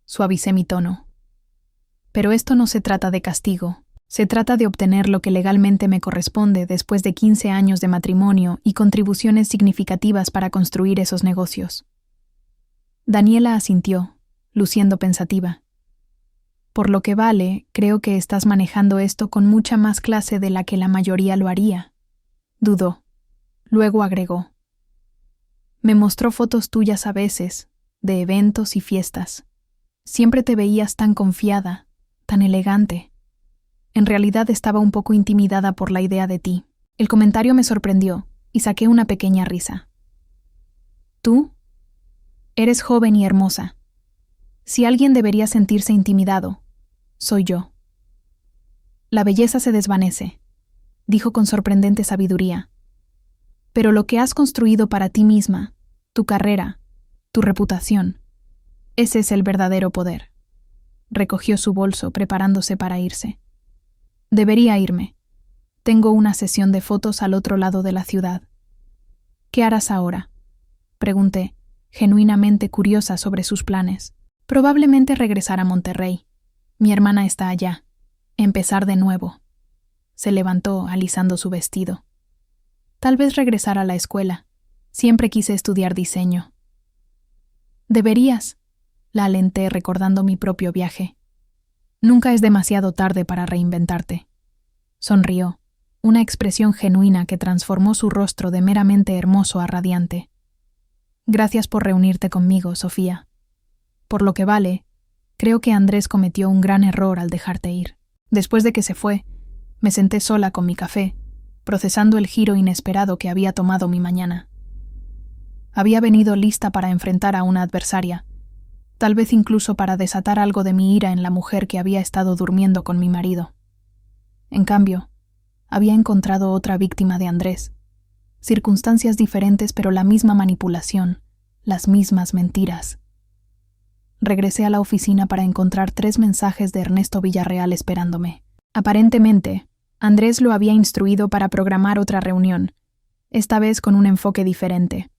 Suavicé mi tono. Pero esto no se trata de castigo. Se trata de obtener lo que legalmente me corresponde después de 15 años de matrimonio y contribuciones significativas para construir esos negocios. Daniela asintió, luciendo pensativa. Por lo que vale, creo que estás manejando esto con mucha más clase de la que la mayoría lo haría. Dudó. Luego agregó: me mostró fotos tuyas a veces, de eventos y fiestas. Siempre te veías tan confiada, tan elegante. En realidad estaba un poco intimidada por la idea de ti. El comentario me sorprendió y saqué una pequeña risa. ¿Tú? Eres joven y hermosa. Si alguien debería sentirse intimidado, soy yo. La belleza se desvanece, dijo con sorprendente sabiduría. Pero lo que has construido para ti misma, tu carrera, tu reputación, ese es el verdadero poder. Recogió su bolso, preparándose para irse. Debería irme. Tengo una sesión de fotos al otro lado de la ciudad. ¿Qué harás ahora?, pregunté, genuinamente curiosa sobre sus planes. Probablemente regresar a Monterrey. Mi hermana está allá. Empezar de nuevo. Se levantó, alisando su vestido. Tal vez regresar a la escuela. Siempre quise estudiar diseño. Deberías, la alenté recordando mi propio viaje. Nunca es demasiado tarde para reinventarte. Sonrió, una expresión genuina que transformó su rostro de meramente hermoso a radiante. Gracias por reunirte conmigo, Sofía. Por lo que vale, creo que Andrés cometió un gran error al dejarte ir. Después de que se fue, me senté sola con mi café, procesando el giro inesperado que había tomado mi mañana. Había venido lista para enfrentar a una adversaria, tal vez incluso para desatar algo de mi ira en la mujer que había estado durmiendo con mi marido. En cambio, había encontrado otra víctima de Andrés. Circunstancias diferentes, pero la misma manipulación, las mismas mentiras. Regresé a la oficina para encontrar 3 mensajes de Ernesto Villarreal esperándome. Aparentemente, Andrés lo había instruido para programar otra reunión, esta vez con un enfoque diferente.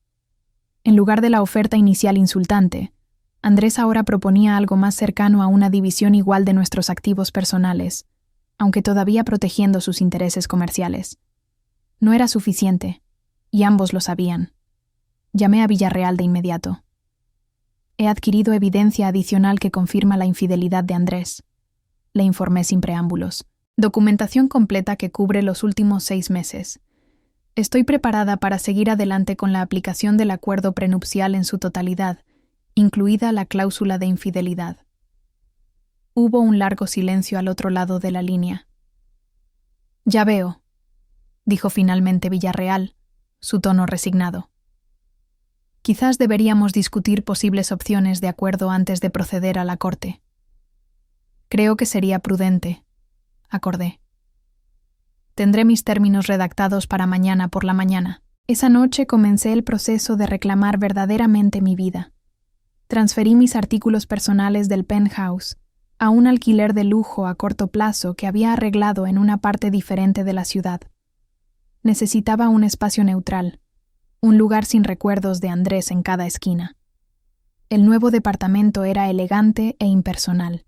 En lugar de la oferta inicial insultante, Andrés ahora proponía algo más cercano a una división igual de nuestros activos personales, aunque todavía protegiendo sus intereses comerciales. No era suficiente, y ambos lo sabían. Llamé a Villarreal de inmediato. He adquirido evidencia adicional que confirma la infidelidad de Andrés. Le informé sin preámbulos. Documentación completa que cubre los últimos 6 meses. Estoy preparada para seguir adelante con la aplicación del acuerdo prenupcial en su totalidad, incluida la cláusula de infidelidad. Hubo un largo silencio al otro lado de la línea. Ya veo, dijo finalmente Villarreal, su tono resignado. Quizás deberíamos discutir posibles opciones de acuerdo antes de proceder a la corte. Creo que sería prudente, acordé. Tendré mis términos redactados para mañana por la mañana. Esa noche comencé el proceso de reclamar verdaderamente mi vida. Transferí mis artículos personales del penthouse a un alquiler de lujo a corto plazo que había arreglado en una parte diferente de la ciudad. Necesitaba un espacio neutral, un lugar sin recuerdos de Andrés en cada esquina. El nuevo departamento era elegante e impersonal,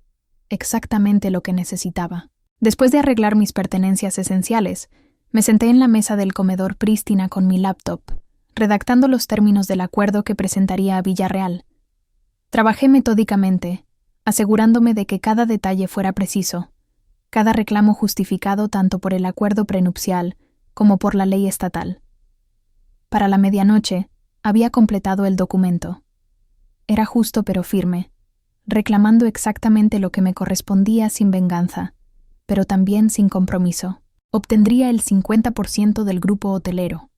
exactamente lo que necesitaba. Después de arreglar mis pertenencias esenciales, me senté en la mesa del comedor prístina con mi laptop, redactando los términos del acuerdo que presentaría a Villarreal. Trabajé metódicamente, asegurándome de que cada detalle fuera preciso, cada reclamo justificado tanto por el acuerdo prenupcial como por la ley estatal. Para la medianoche, había completado el documento. Era justo pero firme, reclamando exactamente lo que me correspondía sin venganza, pero también sin compromiso. Obtendría el 50% del grupo hotelero,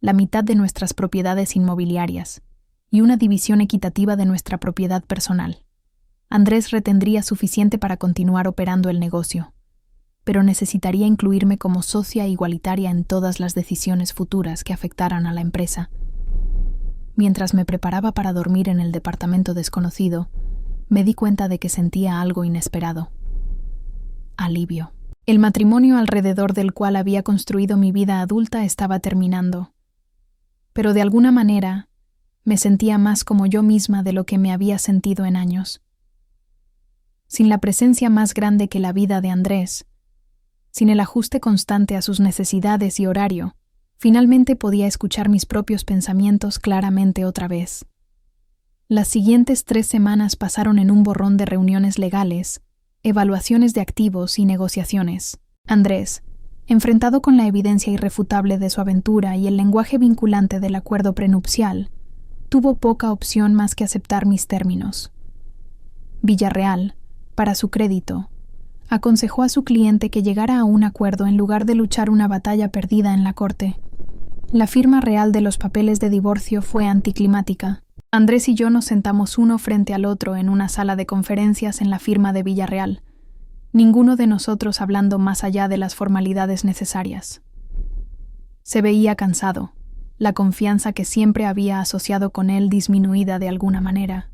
la mitad de nuestras propiedades inmobiliarias y una división equitativa de nuestra propiedad personal. Andrés retendría suficiente para continuar operando el negocio, pero necesitaría incluirme como socia igualitaria en todas las decisiones futuras que afectaran a la empresa. Mientras me preparaba para dormir en el departamento desconocido, me di cuenta de que sentía algo inesperado. Alivio. El matrimonio alrededor del cual había construido mi vida adulta estaba terminando, pero de alguna manera me sentía más como yo misma de lo que me había sentido en años. Sin la presencia más grande que la vida de Andrés, sin el ajuste constante a sus necesidades y horario, finalmente podía escuchar mis propios pensamientos claramente otra vez. Las siguientes 3 semanas pasaron en un borrón de reuniones legales, evaluaciones de activos y negociaciones. Andrés, enfrentado con la evidencia irrefutable de su aventura y el lenguaje vinculante del acuerdo prenupcial, tuvo poca opción más que aceptar mis términos. Villarreal, para su crédito, aconsejó a su cliente que llegara a un acuerdo en lugar de luchar una batalla perdida en la corte. La firma real de los papeles de divorcio fue anticlimática. Andrés y yo nos sentamos uno frente al otro en una sala de conferencias en la firma de Villarreal, ninguno de nosotros hablando más allá de las formalidades necesarias. Se veía cansado, la confianza que siempre había asociado con él disminuida de alguna manera.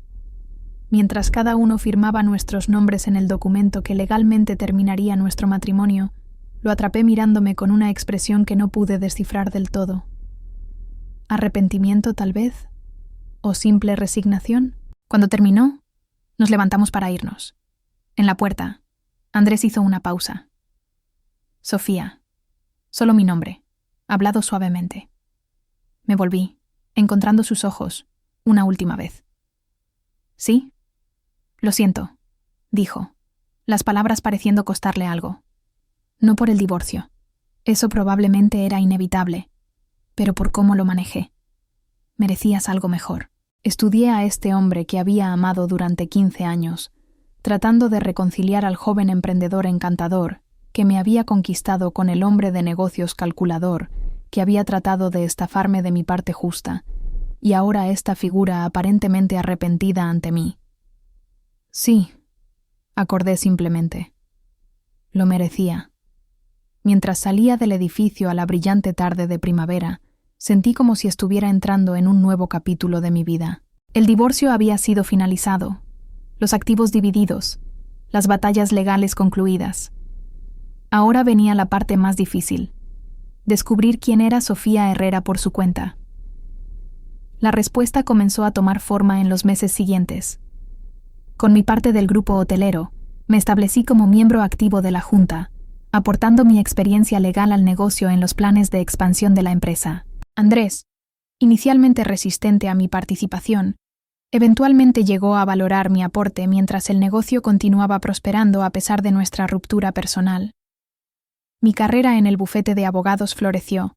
Mientras cada uno firmaba nuestros nombres en el documento que legalmente terminaría nuestro matrimonio, lo atrapé mirándome con una expresión que no pude descifrar del todo. ¿Arrepentimiento, tal vez? ¿O simple resignación? Cuando terminó, nos levantamos para irnos. En la puerta, Andrés hizo una pausa. Sofía, solo mi nombre, hablado suavemente. Me volví, encontrando sus ojos, una última vez. ¿Sí? Lo siento, dijo, las palabras pareciendo costarle algo. No por el divorcio. Eso probablemente era inevitable, pero por cómo lo manejé. Merecías algo mejor. Estudié a este hombre que había amado durante 15 años, tratando de reconciliar al joven emprendedor encantador que me había conquistado con el hombre de negocios calculador que había tratado de estafarme de mi parte justa, y ahora esta figura aparentemente arrepentida ante mí. Sí, acordé simplemente. Lo merecía. Mientras salía del edificio a la brillante tarde de primavera, sentí como si estuviera entrando en un nuevo capítulo de mi vida. El divorcio había sido finalizado, los activos divididos, las batallas legales concluidas. Ahora venía la parte más difícil: descubrir quién era Sofía Herrera por su cuenta. La respuesta comenzó a tomar forma en los meses siguientes. Con mi parte del grupo hotelero, me establecí como miembro activo de la Junta, aportando mi experiencia legal al negocio en los planes de expansión de la empresa. Andrés, inicialmente resistente a mi participación, eventualmente llegó a valorar mi aporte mientras el negocio continuaba prosperando a pesar de nuestra ruptura personal. Mi carrera en el bufete de abogados floreció.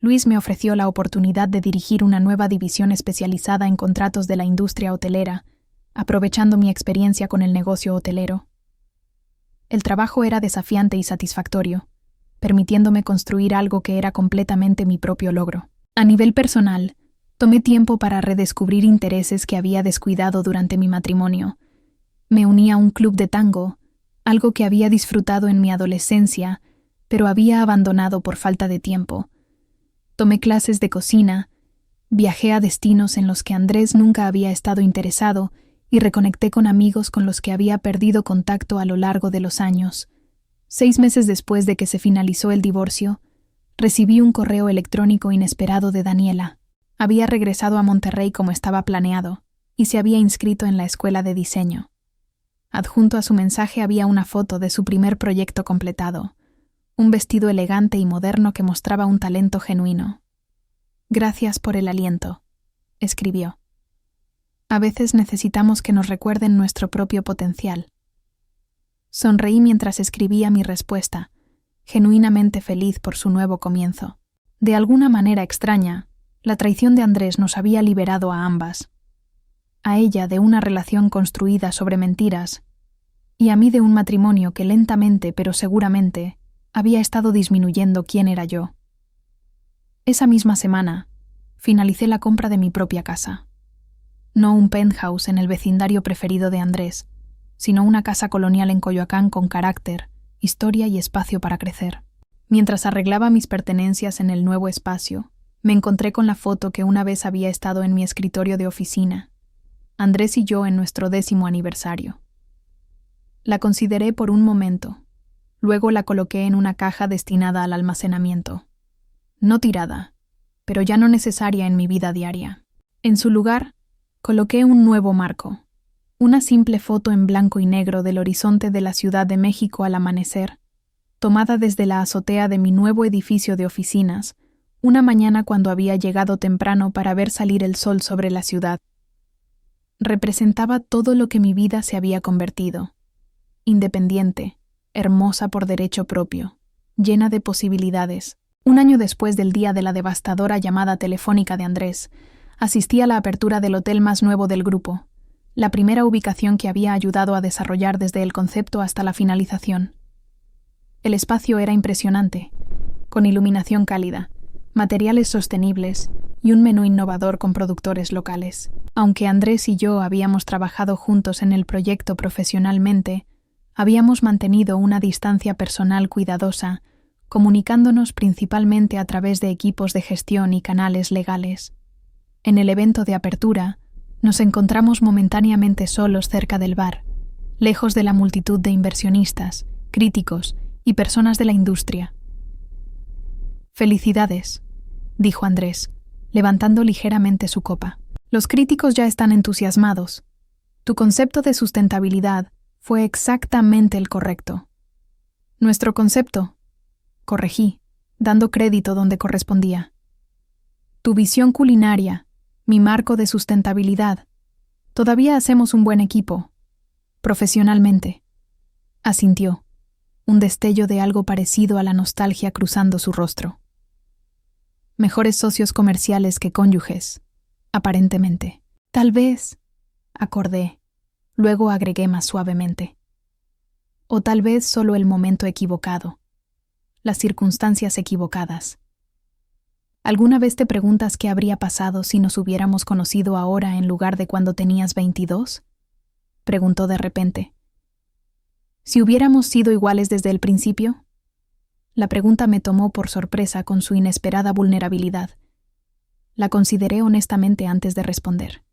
Luis me ofreció la oportunidad de dirigir una nueva división especializada en contratos de la industria hotelera, aprovechando mi experiencia con el negocio hotelero. El trabajo era desafiante y satisfactorio, permitiéndome construir algo que era completamente mi propio logro. A nivel personal, tomé tiempo para redescubrir intereses que había descuidado durante mi matrimonio. Me uní a un club de tango, algo que había disfrutado en mi adolescencia, pero había abandonado por falta de tiempo. Tomé clases de cocina, viajé a destinos en los que Andrés nunca había estado interesado y reconecté con amigos con los que había perdido contacto a lo largo de los años. 6 meses después de que se finalizó el divorcio, recibí un correo electrónico inesperado de Daniela. Había regresado a Monterrey como estaba planeado y se había inscrito en la escuela de diseño. Adjunto a su mensaje había una foto de su primer proyecto completado, un vestido elegante y moderno que mostraba un talento genuino. «Gracias por el aliento», escribió. «A veces necesitamos que nos recuerden nuestro propio potencial». Sonreí mientras escribía mi respuesta, genuinamente feliz por su nuevo comienzo. De alguna manera extraña, la traición de Andrés nos había liberado a ambas. A ella de una relación construida sobre mentiras, y a mí de un matrimonio que lentamente pero seguramente había estado disminuyendo quién era yo. Esa misma semana, finalicé la compra de mi propia casa. No un penthouse en el vecindario preferido de Andrés, sino una casa colonial en Coyoacán con carácter, historia y espacio para crecer. Mientras arreglaba mis pertenencias en el nuevo espacio, me encontré con la foto que una vez había estado en mi escritorio de oficina, Andrés y yo en nuestro 10º aniversario. La consideré por un momento, luego la coloqué en una caja destinada al almacenamiento. No tirada, pero ya no necesaria en mi vida diaria. En su lugar, coloqué un nuevo marco, una simple foto en blanco y negro del horizonte de la Ciudad de México al amanecer, tomada desde la azotea de mi nuevo edificio de oficinas, una mañana cuando había llegado temprano para ver salir el sol sobre la ciudad. Representaba todo lo que mi vida se había convertido: independiente, hermosa por derecho propio, llena de posibilidades. Un año después del día de la devastadora llamada telefónica de Andrés, asistí a la apertura del hotel más nuevo del grupo, la primera ubicación que había ayudado a desarrollar desde el concepto hasta la finalización. El espacio era impresionante, con iluminación cálida, materiales sostenibles y un menú innovador con productores locales. Aunque Andrés y yo habíamos trabajado juntos en el proyecto profesionalmente, habíamos mantenido una distancia personal cuidadosa, comunicándonos principalmente a través de equipos de gestión y canales legales. En el evento de apertura, nos encontramos momentáneamente solos cerca del bar, lejos de la multitud de inversionistas, críticos y personas de la industria. «Felicidades», dijo Andrés, levantando ligeramente su copa. Los críticos ya están entusiasmados. Tu concepto de sustentabilidad fue exactamente el correcto. Nuestro concepto, corregí, dando crédito donde correspondía. Tu visión culinaria, mi marco de sustentabilidad. Todavía hacemos un buen equipo. Profesionalmente. Asintió, un destello de algo parecido a la nostalgia cruzando su rostro. Mejores socios comerciales que cónyuges, aparentemente. Tal vez, acordé, luego agregué más suavemente. O tal vez solo el momento equivocado, las circunstancias equivocadas. ¿Alguna vez te preguntas qué habría pasado si nos hubiéramos conocido ahora en lugar de cuando tenías 22? Preguntó de repente. ¿Si hubiéramos sido iguales desde el principio? La pregunta me tomó por sorpresa con su inesperada vulnerabilidad. La consideré honestamente antes de responder.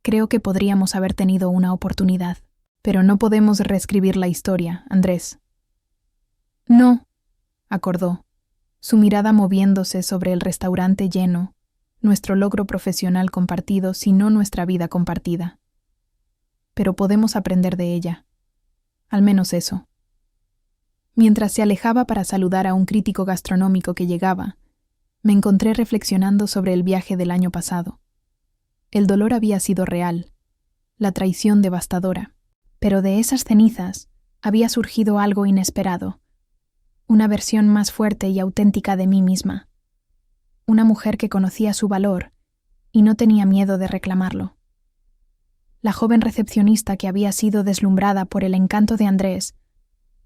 Creo que podríamos haber tenido una oportunidad, pero no podemos reescribir la historia, Andrés. No, acordó, su mirada moviéndose sobre el restaurante lleno, nuestro logro profesional compartido, sino nuestra vida compartida. Pero podemos aprender de ella. Al menos eso. Mientras se alejaba para saludar a un crítico gastronómico que llegaba, me encontré reflexionando sobre el viaje del año pasado. El dolor había sido real, la traición devastadora, pero de esas cenizas había surgido algo inesperado, una versión más fuerte y auténtica de mí misma, una mujer que conocía su valor y no tenía miedo de reclamarlo. La joven recepcionista que había sido deslumbrada por el encanto de Andrés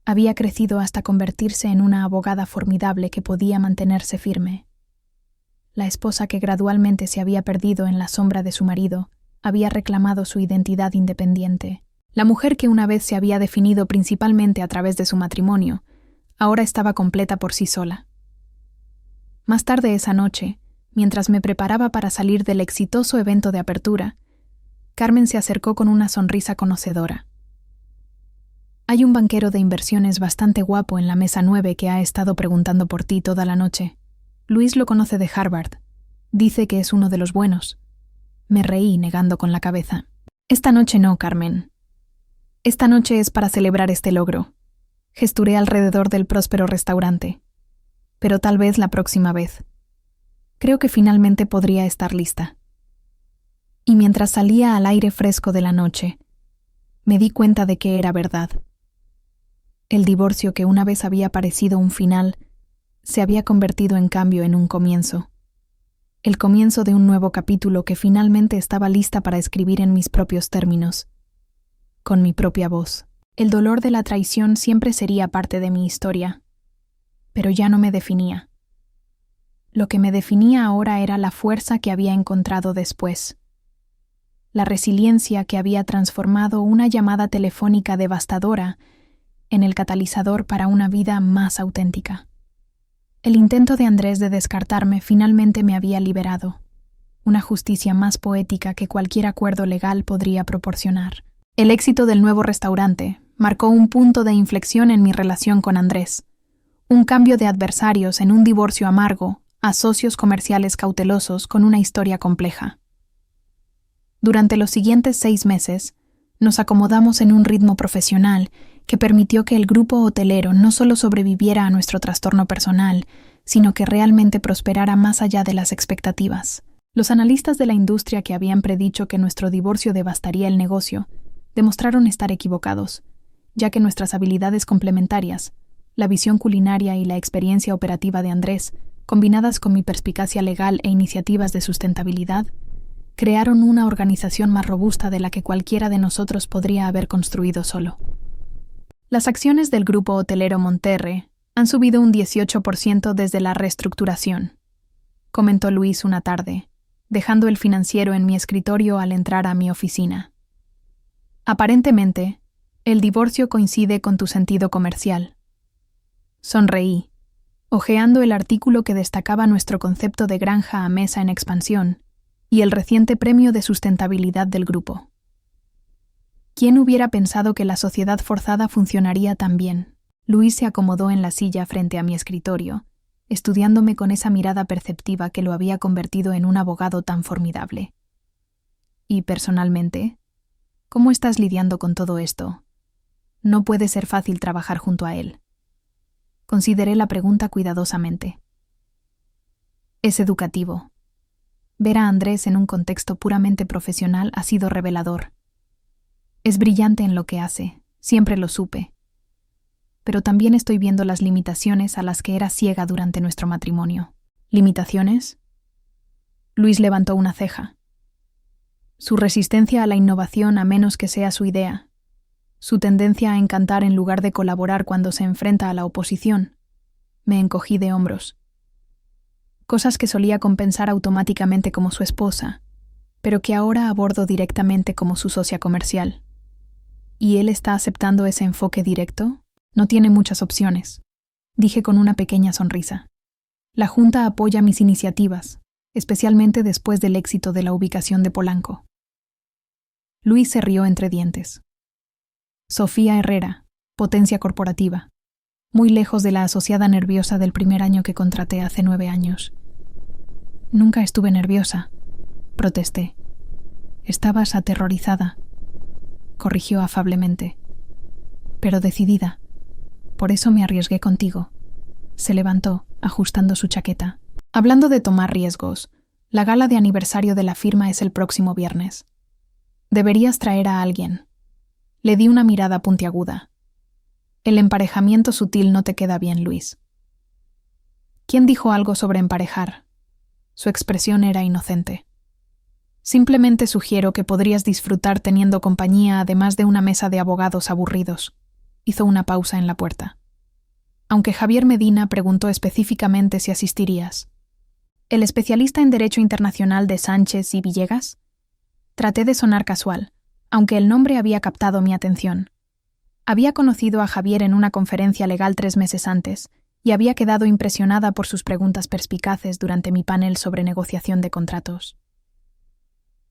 había crecido hasta convertirse en una abogada formidable que podía mantenerse firme. La esposa que gradualmente se había perdido en la sombra de su marido había reclamado su identidad independiente. La mujer que una vez se había definido principalmente a través de su matrimonio, ahora estaba completa por sí sola. Más tarde esa noche, mientras me preparaba para salir del exitoso evento de apertura, Carmen se acercó con una sonrisa conocedora. Hay un banquero de inversiones bastante guapo en la mesa 9 que ha estado preguntando por ti toda la noche. Luis lo conoce de Harvard. Dice que es uno de los buenos. Me reí negando con la cabeza. Esta noche no, Carmen. Esta noche es para celebrar este logro. Gesturé alrededor del próspero restaurante. Pero tal vez la próxima vez. Creo que finalmente podría estar lista. Y mientras salía al aire fresco de la noche, me di cuenta de que era verdad. El divorcio que una vez había parecido un final se había convertido en cambio en un comienzo. El comienzo de un nuevo capítulo que finalmente estaba lista para escribir en mis propios términos, con mi propia voz. El dolor de la traición siempre sería parte de mi historia, pero ya no me definía. Lo que me definía ahora era la fuerza que había encontrado después. La resiliencia que había transformado una llamada telefónica devastadora en el catalizador para una vida más auténtica. El intento de Andrés de descartarme finalmente me había liberado, una justicia más poética que cualquier acuerdo legal podría proporcionar. El éxito del nuevo restaurante marcó un punto de inflexión en mi relación con Andrés, un cambio de adversarios en un divorcio amargo a socios comerciales cautelosos con una historia compleja. Durante los siguientes 6 meses, nos acomodamos en un ritmo profesional que permitió que el grupo hotelero no solo sobreviviera a nuestro trastorno personal, sino que realmente prosperara más allá de las expectativas. Los analistas de la industria que habían predicho que nuestro divorcio devastaría el negocio, demostraron estar equivocados, ya que nuestras habilidades complementarias, la visión culinaria y la experiencia operativa de Andrés, combinadas con mi perspicacia legal e iniciativas de sustentabilidad, crearon una organización más robusta de la que cualquiera de nosotros podría haber construido solo. Las acciones del grupo hotelero Monterre han subido un 18% desde la reestructuración, comentó Luis una tarde, dejando el financiero en mi escritorio al entrar a mi oficina. Aparentemente, el divorcio coincide con tu sentido comercial. Sonreí, hojeando el artículo que destacaba nuestro concepto de granja a mesa en expansión y el reciente premio de sustentabilidad del grupo. ¿Quién hubiera pensado que la sociedad forzada funcionaría tan bien? Luis se acomodó en la silla frente a mi escritorio, estudiándome con esa mirada perceptiva que lo había convertido en un abogado tan formidable. Y personalmente, ¿cómo estás lidiando con todo esto? No puede ser fácil trabajar junto a él. Consideré la pregunta cuidadosamente. Es educativo. Ver a Andrés en un contexto puramente profesional ha sido revelador. Es brillante en lo que hace, siempre lo supe. Pero también estoy viendo las limitaciones a las que era ciega durante nuestro matrimonio. ¿Limitaciones? Luis levantó una ceja. Su resistencia a la innovación a menos que sea su idea. Su tendencia a encantar en lugar de colaborar cuando se enfrenta a la oposición. Me encogí de hombros. Cosas que solía compensar automáticamente como su esposa, pero que ahora abordo directamente como su socia comercial. ¿Y él está aceptando ese enfoque directo? No tiene muchas opciones, dije con una pequeña sonrisa. La Junta apoya mis iniciativas, especialmente después del éxito de la ubicación de Polanco. Luis se rió entre dientes. Sofía Herrera, potencia corporativa, muy lejos de la asociada nerviosa del primer año que contraté hace 9 años. Nunca estuve nerviosa, protesté. Estabas aterrorizada, corrigió afablemente, pero decidida. Por eso me arriesgué contigo. Se levantó, ajustando su chaqueta. Hablando de tomar riesgos, la gala de aniversario de la firma es el próximo viernes. Deberías traer a alguien. Le di una mirada puntiaguda. El emparejamiento sutil no te queda bien, Luis. ¿Quién dijo algo sobre emparejar? Su expresión era inocente. Simplemente sugiero que podrías disfrutar teniendo compañía además de una mesa de abogados aburridos. Hizo una pausa en la puerta. Aunque Javier Medina preguntó específicamente si asistirías. ¿El especialista en Derecho Internacional de Sánchez y Villegas? Traté de sonar casual, aunque el nombre había captado mi atención. Había conocido a Javier en una conferencia legal 3 meses antes y había quedado impresionada por sus preguntas perspicaces durante mi panel sobre negociación de contratos.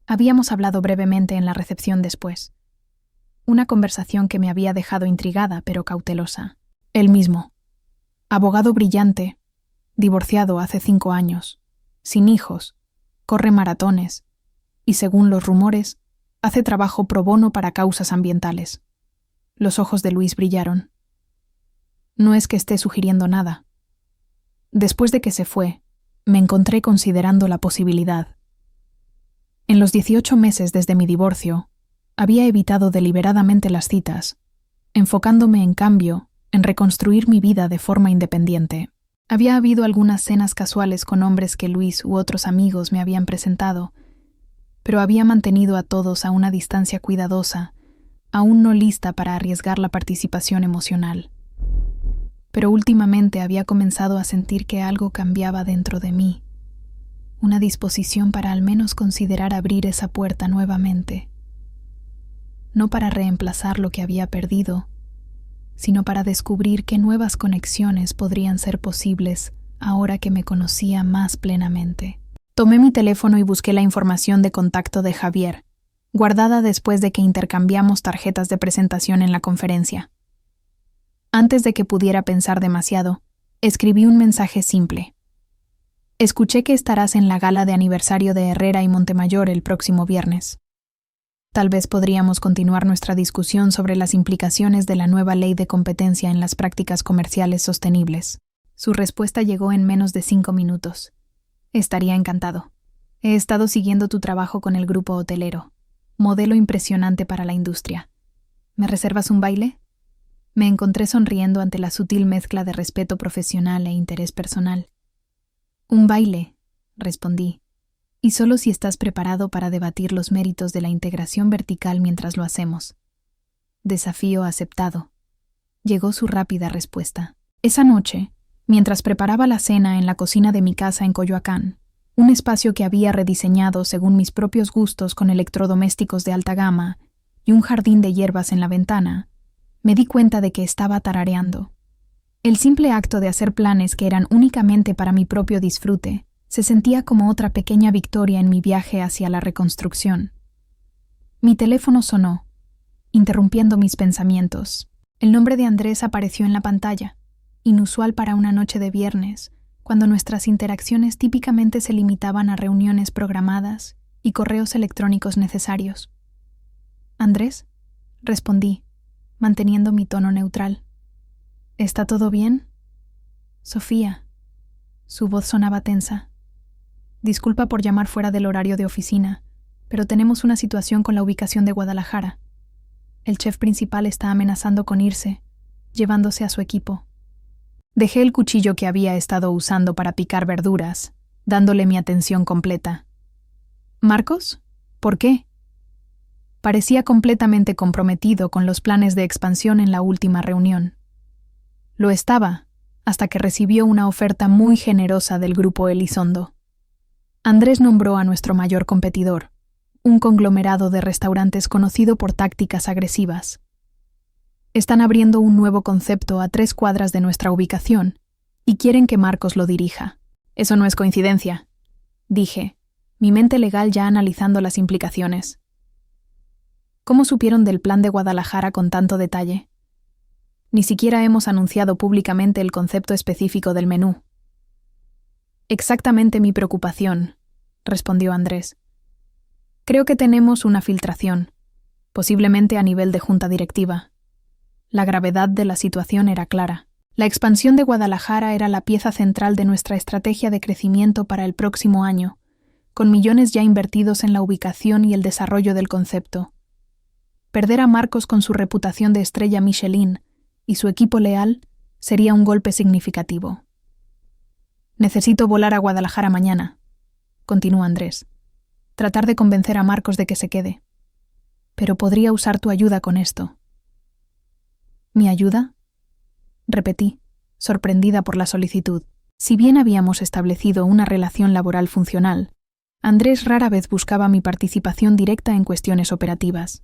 Habíamos hablado brevemente en la recepción después. Una conversación que me había dejado intrigada pero cautelosa. Él mismo. Abogado brillante, divorciado hace 5 años, sin hijos, corre maratones y, según los rumores, hace trabajo pro bono para causas ambientales. Los ojos de Luis brillaron. No es que esté sugiriendo nada. Después de que se fue, me encontré considerando la posibilidad. En los 18 meses desde mi divorcio, había evitado deliberadamente las citas, enfocándome, en cambio, en reconstruir mi vida de forma independiente. Había habido algunas cenas casuales con hombres que Luis u otros amigos me habían presentado, pero había mantenido a todos a una distancia cuidadosa, aún no lista para arriesgar la participación emocional. Pero últimamente había comenzado a sentir que algo cambiaba dentro de mí, una disposición para al menos considerar abrir esa puerta nuevamente. No para reemplazar lo que había perdido, sino para descubrir qué nuevas conexiones podrían ser posibles ahora que me conocía más plenamente. Tomé mi teléfono y busqué la información de contacto de Javier, guardada después de que intercambiamos tarjetas de presentación en la conferencia. Antes de que pudiera pensar demasiado, escribí un mensaje simple. Escuché que estarás en la gala de aniversario de Herrera y Montemayor el próximo viernes. Tal vez podríamos continuar nuestra discusión sobre las implicaciones de la nueva ley de competencia en las prácticas comerciales sostenibles. Su respuesta llegó en menos de 5 minutos. Estaría encantado. He estado siguiendo tu trabajo con el grupo hotelero. Modelo impresionante para la industria. ¿Me reservas un baile? Me encontré sonriendo ante la sutil mezcla de respeto profesional e interés personal. Un baile, respondí. Y solo si estás preparado para debatir los méritos de la integración vertical mientras lo hacemos. Desafío aceptado. Llegó su rápida respuesta. Esa noche, mientras preparaba la cena en la cocina de mi casa en Coyoacán, un espacio que había rediseñado según mis propios gustos con electrodomésticos de alta gama y un jardín de hierbas en la ventana, me di cuenta de que estaba tarareando. El simple acto de hacer planes que eran únicamente para mi propio disfrute se sentía como otra pequeña victoria en mi viaje hacia la reconstrucción. Mi teléfono sonó, interrumpiendo mis pensamientos. El nombre de Andrés apareció en la pantalla, inusual para una noche de viernes, cuando nuestras interacciones típicamente se limitaban a reuniones programadas y correos electrónicos necesarios. «¿Andrés?», respondí, manteniendo mi tono neutral. «¿Está todo bien?». «Sofía». Su voz sonaba tensa. «Disculpa por llamar fuera del horario de oficina, pero tenemos una situación con la ubicación de Guadalajara. El chef principal está amenazando con irse, llevándose a su equipo». Dejé el cuchillo que había estado usando para picar verduras, dándole mi atención completa. «¿Marcos? ¿Por qué?». Parecía completamente comprometido con los planes de expansión en la última reunión. Lo estaba, hasta que recibió una oferta muy generosa del grupo Elizondo. Andrés nombró a nuestro mayor competidor, un conglomerado de restaurantes conocido por tácticas agresivas. Están abriendo un nuevo concepto a 3 cuadras de nuestra ubicación y quieren que Marcos lo dirija. «Eso no es coincidencia», dije, mi mente legal ya analizando las implicaciones. «¿Cómo supieron del plan de Guadalajara con tanto detalle?». «Ni siquiera hemos anunciado públicamente el concepto específico del menú». «Exactamente mi preocupación», respondió Andrés. «Creo que tenemos una filtración, posiblemente a nivel de junta directiva». La gravedad de la situación era clara. La expansión de Guadalajara era la pieza central de nuestra estrategia de crecimiento para el próximo año, con millones ya invertidos en la ubicación y el desarrollo del concepto. Perder a Marcos con su reputación de estrella Michelin y su equipo leal sería un golpe significativo. «Necesito volar a Guadalajara mañana», continuó Andrés. «Tratar de convencer a Marcos de que se quede. Pero podría usar tu ayuda con esto». «¿Mi ayuda?», repetí, sorprendida por la solicitud. Si bien habíamos establecido una relación laboral funcional, Andrés rara vez buscaba mi participación directa en cuestiones operativas.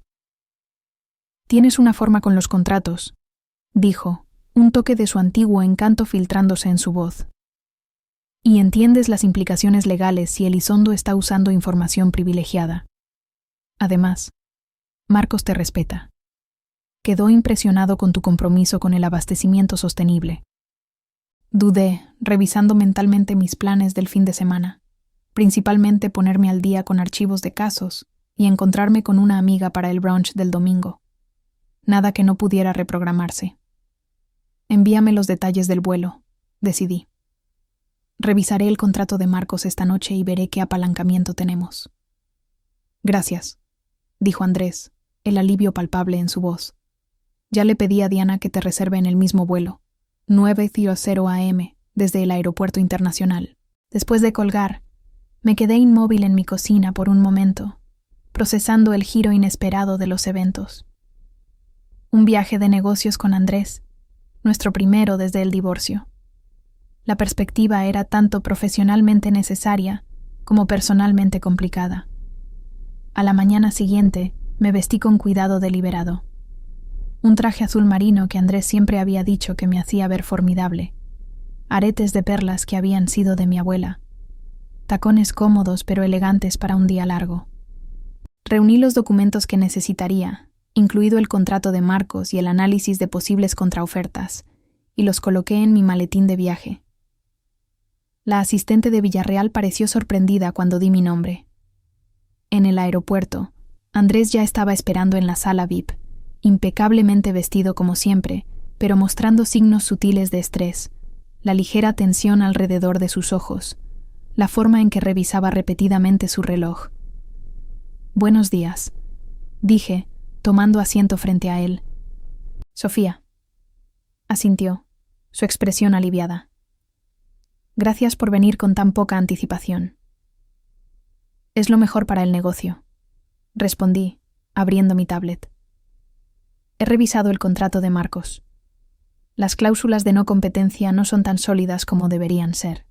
«Tienes una forma con los contratos», dijo, un toque de su antiguo encanto filtrándose en su voz. «Y entiendes las implicaciones legales si Elizondo está usando información privilegiada. Además, Marcos te respeta. Quedó impresionado con tu compromiso con el abastecimiento sostenible». Dudé, revisando mentalmente mis planes del fin de semana, principalmente ponerme al día con archivos de casos y encontrarme con una amiga para el brunch del domingo. Nada que no pudiera reprogramarse. «Envíame los detalles del vuelo», decidí. «Revisaré el contrato de Marcos esta noche y veré qué apalancamiento tenemos». «Gracias», dijo Andrés, el alivio palpable en su voz. «Ya le pedí a Diana que te reserve en el mismo vuelo, 9:00 a.m., desde el aeropuerto internacional». Después de colgar, me quedé inmóvil en mi cocina por un momento, procesando el giro inesperado de los eventos. Un viaje de negocios con Andrés, nuestro primero desde el divorcio. La perspectiva era tanto profesionalmente necesaria como personalmente complicada. A la mañana siguiente me vestí con cuidado deliberado. Un traje azul marino que Andrés siempre había dicho que me hacía ver formidable, aretes de perlas que habían sido de mi abuela, tacones cómodos pero elegantes para un día largo. Reuní los documentos que necesitaría, incluido el contrato de Marcos y el análisis de posibles contraofertas, y los coloqué en mi maletín de viaje. La asistente de Villarreal pareció sorprendida cuando di mi nombre. En el aeropuerto, Andrés ya estaba esperando en la sala VIP, impecablemente vestido como siempre, pero mostrando signos sutiles de estrés, la ligera tensión alrededor de sus ojos, la forma en que revisaba repetidamente su reloj. «Buenos días», dije, tomando asiento frente a él. «Sofía», asintió, su expresión aliviada. «Gracias por venir con tan poca anticipación». «Es lo mejor para el negocio», respondí, abriendo mi tablet. «He revisado el contrato de Marcos. Las cláusulas de no competencia no son tan sólidas como deberían ser.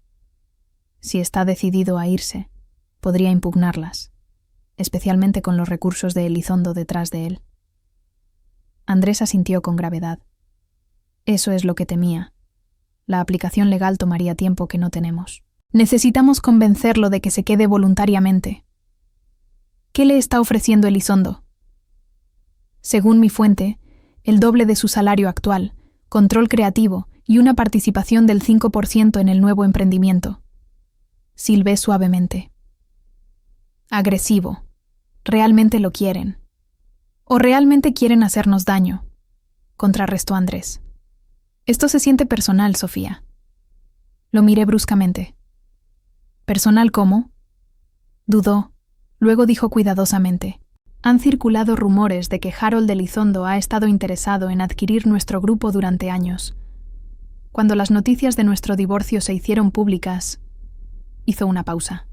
Si está decidido a irse, podría impugnarlas, especialmente con los recursos de Elizondo detrás de él». Andrés asintió con gravedad. «Eso es lo que temía. La aplicación legal tomaría tiempo que no tenemos. Necesitamos convencerlo de que se quede voluntariamente». «¿Qué le está ofreciendo Elizondo?» «Según mi fuente, el doble de su salario actual, control creativo y una participación del 5% en el nuevo emprendimiento». Silbé suavemente. Agresivo. Realmente lo quieren. O realmente quieren hacernos daño, contrarrestó Andrés. Esto se siente personal, Sofía. Lo miré bruscamente. ¿Personal cómo? Dudó. Luego dijo cuidadosamente. Han circulado rumores de que Harold Elizondo ha estado interesado en adquirir nuestro grupo durante años. Cuando las noticias de nuestro divorcio se hicieron públicas, hizo una pausa.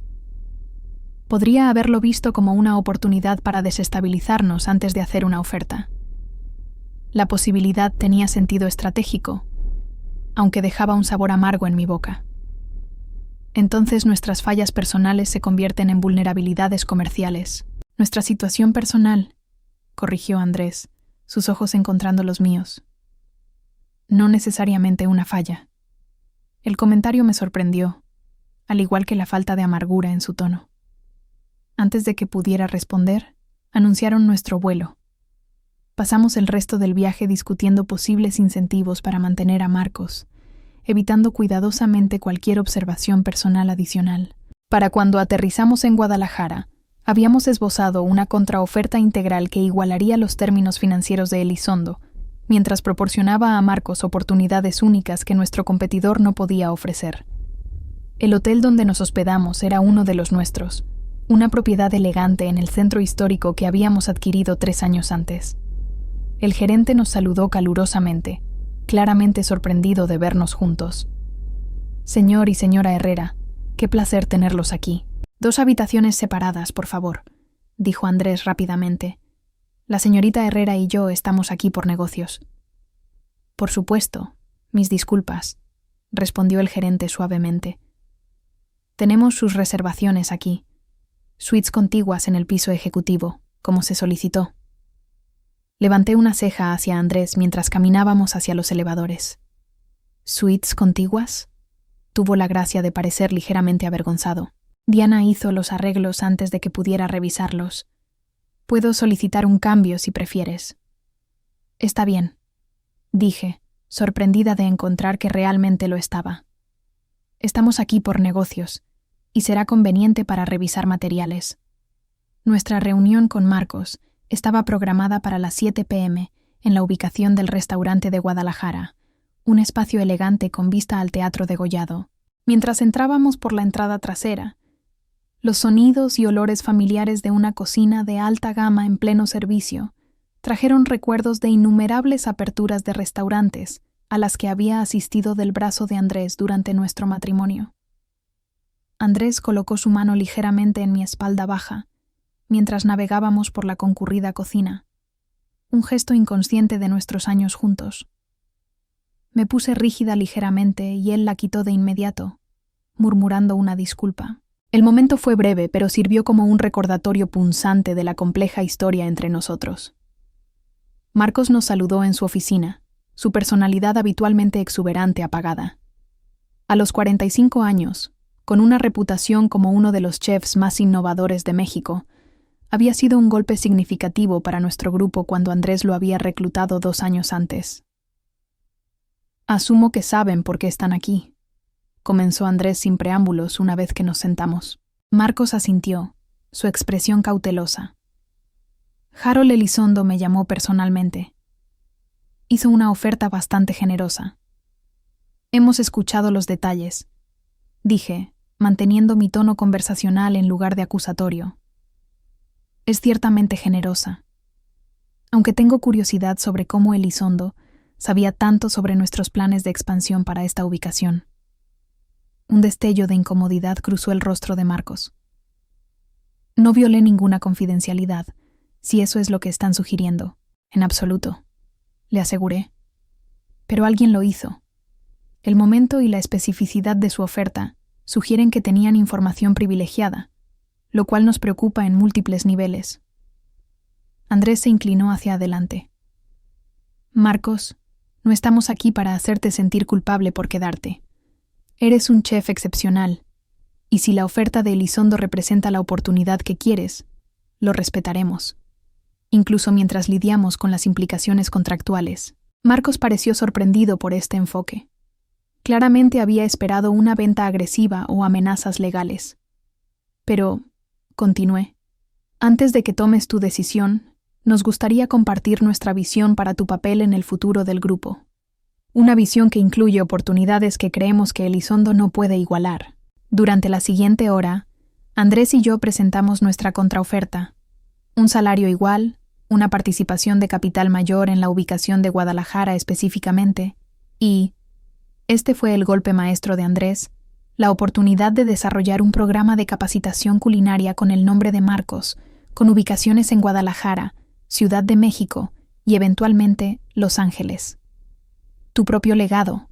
Podría haberlo visto como una oportunidad para desestabilizarnos antes de hacer una oferta. La posibilidad tenía sentido estratégico, aunque dejaba un sabor amargo en mi boca. Entonces nuestras fallas personales se convierten en vulnerabilidades comerciales. Nuestra situación personal, corrigió Andrés, sus ojos encontrando los míos. No necesariamente una falla. El comentario me sorprendió, al igual que la falta de amargura en su tono. Antes de que pudiera responder, anunciaron nuestro vuelo. Pasamos el resto del viaje discutiendo posibles incentivos para mantener a Marcos, evitando cuidadosamente cualquier observación personal adicional. Para cuando aterrizamos en Guadalajara, habíamos esbozado una contraoferta integral que igualaría los términos financieros de Elizondo, mientras proporcionaba a Marcos oportunidades únicas que nuestro competidor no podía ofrecer. El hotel donde nos hospedamos era uno de los nuestros, una propiedad elegante en el centro histórico que habíamos adquirido 3 años antes. El gerente nos saludó calurosamente, claramente sorprendido de vernos juntos. Señor y señora Herrera, qué placer tenerlos aquí. 2 habitaciones separadas, por favor, dijo Andrés rápidamente. La señorita Herrera y yo estamos aquí por negocios. Por supuesto, mis disculpas, respondió el gerente suavemente. Tenemos sus reservaciones aquí, suites contiguas en el piso ejecutivo, como se solicitó. Levanté una ceja hacia Andrés mientras caminábamos hacia los elevadores. ¿Suites contiguas? Tuvo la gracia de parecer ligeramente avergonzado. Diana hizo los arreglos antes de que pudiera revisarlos. Puedo solicitar un cambio si prefieres. Está bien, dije, sorprendida de encontrar que realmente lo estaba. Estamos aquí por negocios, y será conveniente para revisar materiales. Nuestra reunión con Marcos estaba programada para las 7 p.m. en la ubicación del restaurante de Guadalajara, un espacio elegante con vista al Teatro Degollado. Mientras entrábamos por la entrada trasera, los sonidos y olores familiares de una cocina de alta gama en pleno servicio trajeron recuerdos de innumerables aperturas de restaurantes a las que había asistido del brazo de Andrés durante nuestro matrimonio. Andrés colocó su mano ligeramente en mi espalda baja, mientras navegábamos por la concurrida cocina, un gesto inconsciente de nuestros años juntos. Me puse rígida ligeramente y él la quitó de inmediato, murmurando una disculpa. El momento fue breve, pero sirvió como un recordatorio punzante de la compleja historia entre nosotros. Marcos nos saludó en su oficina, su personalidad habitualmente exuberante apagada. A los 45 años, con una reputación como uno de los chefs más innovadores de México, había sido un golpe significativo para nuestro grupo cuando Andrés lo había reclutado 2 años antes. Asumo que saben por qué están aquí, comenzó Andrés sin preámbulos una vez que nos sentamos. Marcos asintió, su expresión cautelosa. Harold Elizondo me llamó personalmente. Hizo una oferta bastante generosa. Hemos escuchado los detalles, dije, manteniendo mi tono conversacional en lugar de acusatorio. Es ciertamente generosa. Aunque tengo curiosidad sobre cómo Elizondo sabía tanto sobre nuestros planes de expansión para esta ubicación. Un destello de incomodidad cruzó el rostro de Marcos. No violé ninguna confidencialidad, si eso es lo que están sugiriendo. En absoluto, le aseguré. Pero alguien lo hizo. El momento y la especificidad de su oferta sugieren que tenían información privilegiada, lo cual nos preocupa en múltiples niveles. Andrés se inclinó hacia adelante. Marcos, no estamos aquí para hacerte sentir culpable por quedarte. Eres un chef excepcional, y si la oferta de Elizondo representa la oportunidad que quieres, lo respetaremos, incluso mientras lidiamos con las implicaciones contractuales. Marcos pareció sorprendido por este enfoque. Claramente había esperado una venta agresiva o amenazas legales. Pero, continué. Antes de que tomes tu decisión, nos gustaría compartir nuestra visión para tu papel en el futuro del grupo. Una visión que incluye oportunidades que creemos que Elizondo no puede igualar. Durante la siguiente hora, Andrés y yo presentamos nuestra contraoferta. Un salario igual, una participación de capital mayor en la ubicación de Guadalajara específicamente, y, este fue el golpe maestro de Andrés, la oportunidad de desarrollar un programa de capacitación culinaria con el nombre de Marcos, con ubicaciones en Guadalajara, Ciudad de México y eventualmente Los Ángeles. Tu propio legado,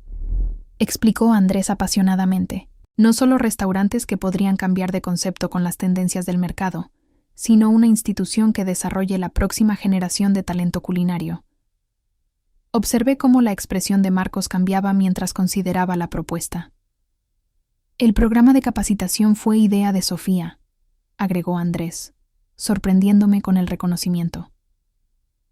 explicó Andrés apasionadamente. No solo restaurantes que podrían cambiar de concepto con las tendencias del mercado, sino una institución que desarrolle la próxima generación de talento culinario. Observé cómo la expresión de Marcos cambiaba mientras consideraba la propuesta. El programa de capacitación fue idea de Sofía, agregó Andrés, sorprendiéndome con el reconocimiento.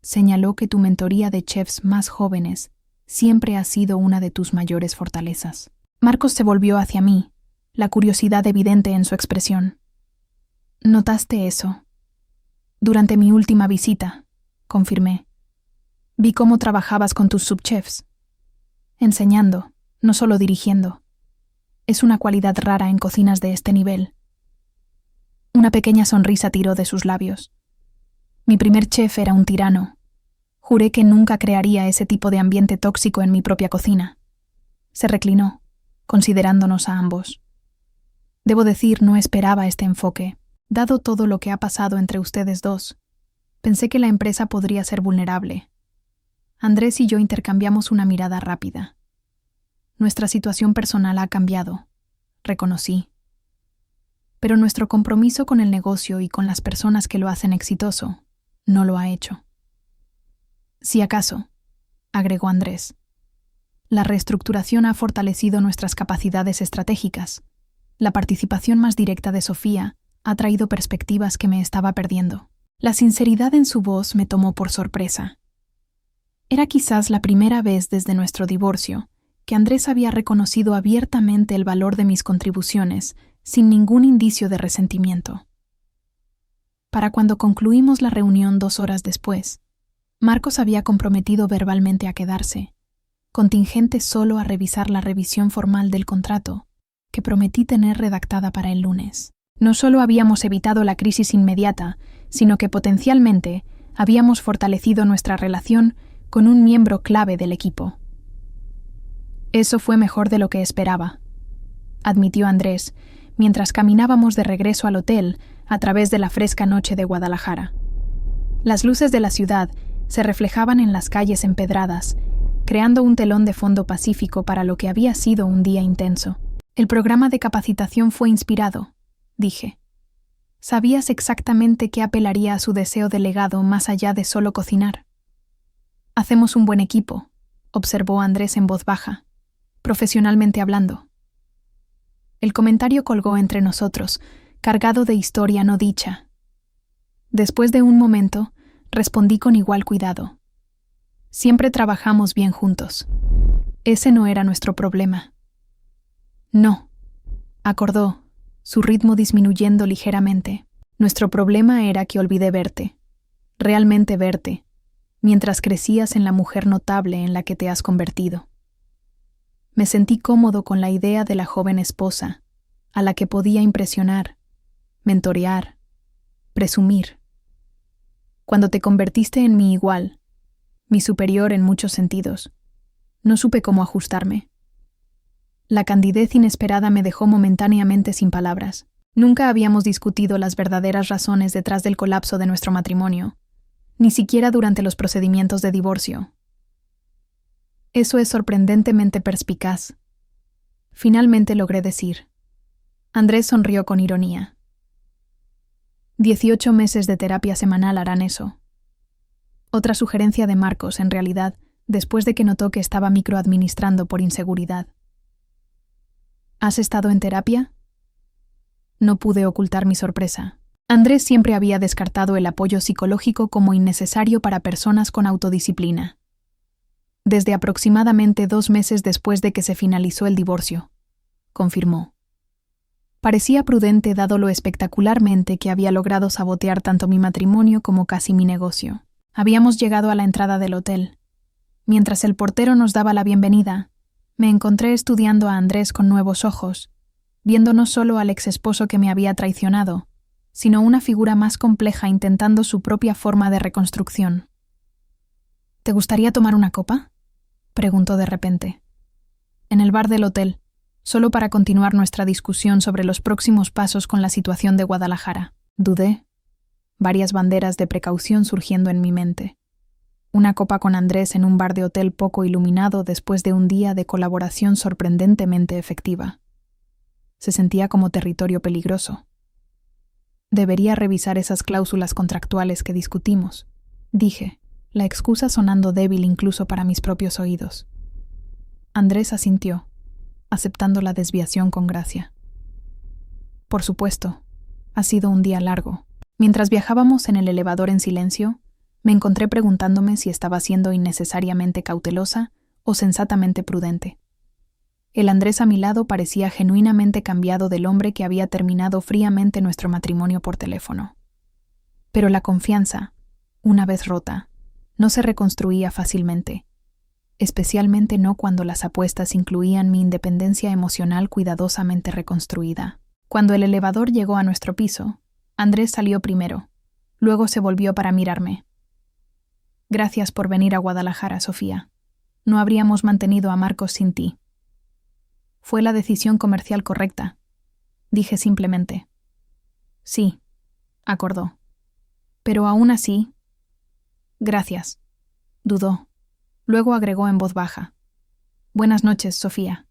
Señaló que tu mentoría de chefs más jóvenes siempre ha sido una de tus mayores fortalezas. Marcos se volvió hacia mí, la curiosidad evidente en su expresión. ¿Notaste eso? Durante mi última visita, confirmé. Vi cómo trabajabas con tus subchefs. Enseñando, no solo dirigiendo. Es una cualidad rara en cocinas de este nivel. Una pequeña sonrisa tiró de sus labios. Mi primer chef era un tirano. Juré que nunca crearía ese tipo de ambiente tóxico en mi propia cocina. Se reclinó, considerándonos a ambos. Debo decir, no esperaba este enfoque. Dado todo lo que ha pasado entre ustedes dos, pensé que la empresa podría ser vulnerable. Andrés y yo intercambiamos una mirada rápida. Nuestra situación personal ha cambiado, reconocí. Pero nuestro compromiso con el negocio y con las personas que lo hacen exitoso no lo ha hecho. Si acaso, agregó Andrés, la reestructuración ha fortalecido nuestras capacidades estratégicas. La participación más directa de Sofía ha traído perspectivas que me estaba perdiendo. La sinceridad en su voz me tomó por sorpresa. Era quizás la primera vez desde nuestro divorcio que Andrés había reconocido abiertamente el valor de mis contribuciones sin ningún indicio de resentimiento. Para cuando concluimos la reunión 2 horas después, Marcos había comprometido verbalmente a quedarse, contingente solo a revisar la revisión formal del contrato que prometí tener redactada para el lunes. No solo habíamos evitado la crisis inmediata, sino que potencialmente habíamos fortalecido nuestra relación con un miembro clave del equipo. Eso fue mejor de lo que esperaba, admitió Andrés, mientras caminábamos de regreso al hotel a través de la fresca noche de Guadalajara. Las luces de la ciudad se reflejaban en las calles empedradas, creando un telón de fondo pacífico para lo que había sido un día intenso. El programa de capacitación fue inspirado, dije. Sabías exactamente qué apelaría a su deseo de legado más allá de solo cocinar. Hacemos un buen equipo, observó Andrés en voz baja, profesionalmente hablando. El comentario colgó entre nosotros, cargado de historia no dicha. Después de un momento, respondí con igual cuidado. Siempre trabajamos bien juntos. Ese no era nuestro problema. No, acordó, su ritmo disminuyendo ligeramente. Nuestro problema era que olvidé verte, realmente verte, mientras crecías en la mujer notable en la que te has convertido. Me sentí cómodo con la idea de la joven esposa, a la que podía impresionar, mentorear, presumir. Cuando te convertiste en mi igual, mi superior en muchos sentidos, no supe cómo ajustarme. La candidez inesperada me dejó momentáneamente sin palabras. Nunca habíamos discutido las verdaderas razones detrás del colapso de nuestro matrimonio, ni siquiera durante los procedimientos de divorcio. Eso es sorprendentemente perspicaz. Finalmente logré decir. Andrés sonrió con ironía. 18 meses de terapia semanal harán eso. Otra sugerencia de Marcos, en realidad, después de que notó que estaba microadministrando por inseguridad. ¿Has estado en terapia? No pude ocultar mi sorpresa. Andrés siempre había descartado el apoyo psicológico como innecesario para personas con autodisciplina. Desde aproximadamente 2 meses después de que se finalizó el divorcio, confirmó. Parecía prudente dado lo espectacularmente que había logrado sabotear tanto mi matrimonio como casi mi negocio. Habíamos llegado a la entrada del hotel. Mientras el portero nos daba la bienvenida, me encontré estudiando a Andrés con nuevos ojos, viendo no solo al exesposo que me había traicionado, sino una figura más compleja intentando su propia forma de reconstrucción. ¿Te gustaría tomar una copa?, preguntó de repente. En el bar del hotel, solo para continuar nuestra discusión sobre los próximos pasos con la situación de Guadalajara. Dudé, varias banderas de precaución surgiendo en mi mente. Una copa con Andrés en un bar de hotel poco iluminado después de un día de colaboración sorprendentemente efectiva. Se sentía como territorio peligroso. Debería revisar esas cláusulas contractuales que discutimos, dije, la excusa sonando débil incluso para mis propios oídos. Andrés asintió, aceptando la desviación con gracia. Por supuesto, ha sido un día largo. Mientras viajábamos en el elevador en silencio, me encontré preguntándome si estaba siendo innecesariamente cautelosa o sensatamente prudente. El Andrés a mi lado parecía genuinamente cambiado del hombre que había terminado fríamente nuestro matrimonio por teléfono. Pero la confianza, una vez rota, no se reconstruía fácilmente, especialmente no cuando las apuestas incluían mi independencia emocional cuidadosamente reconstruida. Cuando el elevador llegó a nuestro piso, Andrés salió primero, luego se volvió para mirarme. Gracias por venir a Guadalajara, Sofía. No habríamos mantenido a Marcos sin ti. Fue la decisión comercial correcta, dije simplemente. Sí, acordó. Pero aún así... Gracias, dudó. Luego agregó en voz baja. Buenas noches, Sofía.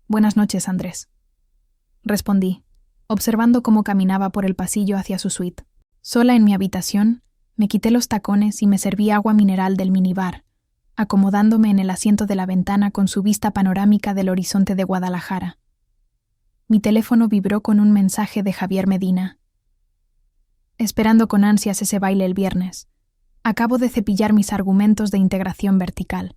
Buenas noches, Andrés. Respondí, observando cómo caminaba por el pasillo hacia su suite. Sola en mi habitación, me quité los tacones y me serví agua mineral del minibar, acomodándome en el asiento de la ventana con su vista panorámica del horizonte de Guadalajara. Mi teléfono vibró con un mensaje de Javier Medina. Esperando con ansias ese baile el viernes. Acabo de cepillar mis argumentos de integración vertical.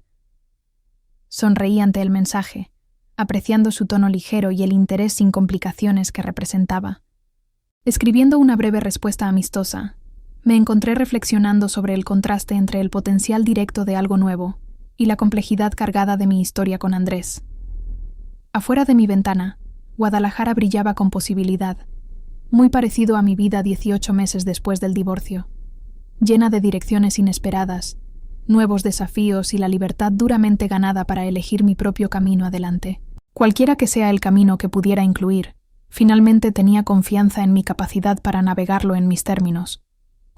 Sonreí ante el mensaje, apreciando su tono ligero y el interés sin complicaciones que representaba. Escribiendo una breve respuesta amistosa, me encontré reflexionando sobre el contraste entre el potencial directo de algo nuevo y la complejidad cargada de mi historia con Andrés. Afuera de mi ventana, Guadalajara brillaba con posibilidad, muy parecido a mi vida 18 meses después del divorcio, llena de direcciones inesperadas, nuevos desafíos y la libertad duramente ganada para elegir mi propio camino adelante. Cualquiera que sea el camino que pudiera incluir, finalmente tenía confianza en mi capacidad para navegarlo en mis términos,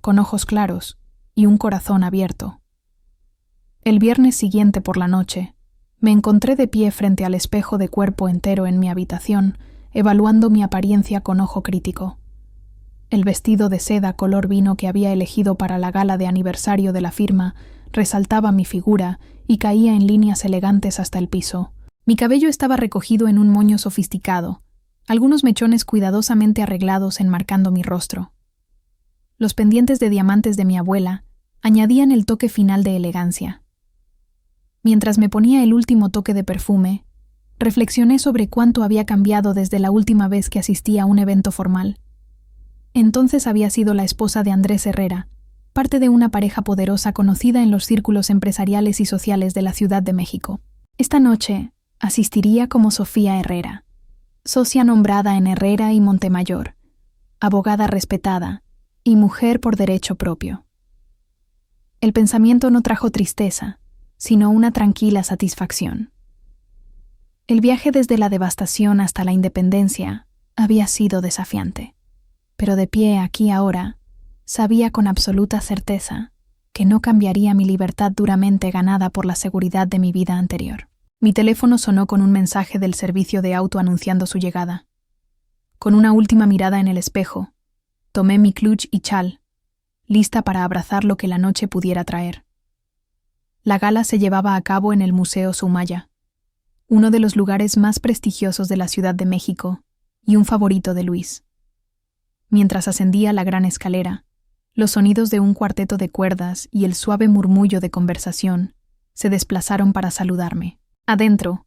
con ojos claros y un corazón abierto. El viernes siguiente por la noche, me encontré de pie frente al espejo de cuerpo entero en mi habitación, evaluando mi apariencia con ojo crítico. El vestido de seda color vino que había elegido para la gala de aniversario de la firma resaltaba mi figura y caía en líneas elegantes hasta el piso. Mi cabello estaba recogido en un moño sofisticado, algunos mechones cuidadosamente arreglados enmarcando mi rostro. Los pendientes de diamantes de mi abuela añadían el toque final de elegancia. Mientras me ponía el último toque de perfume, reflexioné sobre cuánto había cambiado desde la última vez que asistí a un evento formal. Entonces había sido la esposa de Andrés Herrera, parte de una pareja poderosa conocida en los círculos empresariales y sociales de la Ciudad de México. Esta noche asistiría como Sofía Herrera, socia nombrada en Herrera y Montemayor, abogada respetada y mujer por derecho propio. El pensamiento no trajo tristeza, sino una tranquila satisfacción. El viaje desde la devastación hasta la independencia había sido desafiante, pero de pie aquí ahora, sabía con absoluta certeza que no cambiaría mi libertad duramente ganada por la seguridad de mi vida anterior. Mi teléfono sonó con un mensaje del servicio de auto anunciando su llegada. Con una última mirada en el espejo, tomé mi clutch y chal, lista para abrazar lo que la noche pudiera traer. La gala se llevaba a cabo en el Museo Soumaya, uno de los lugares más prestigiosos de la Ciudad de México y un favorito de Luis. Mientras ascendía la gran escalera, los sonidos de un cuarteto de cuerdas y el suave murmullo de conversación se desplazaron para saludarme. Adentro,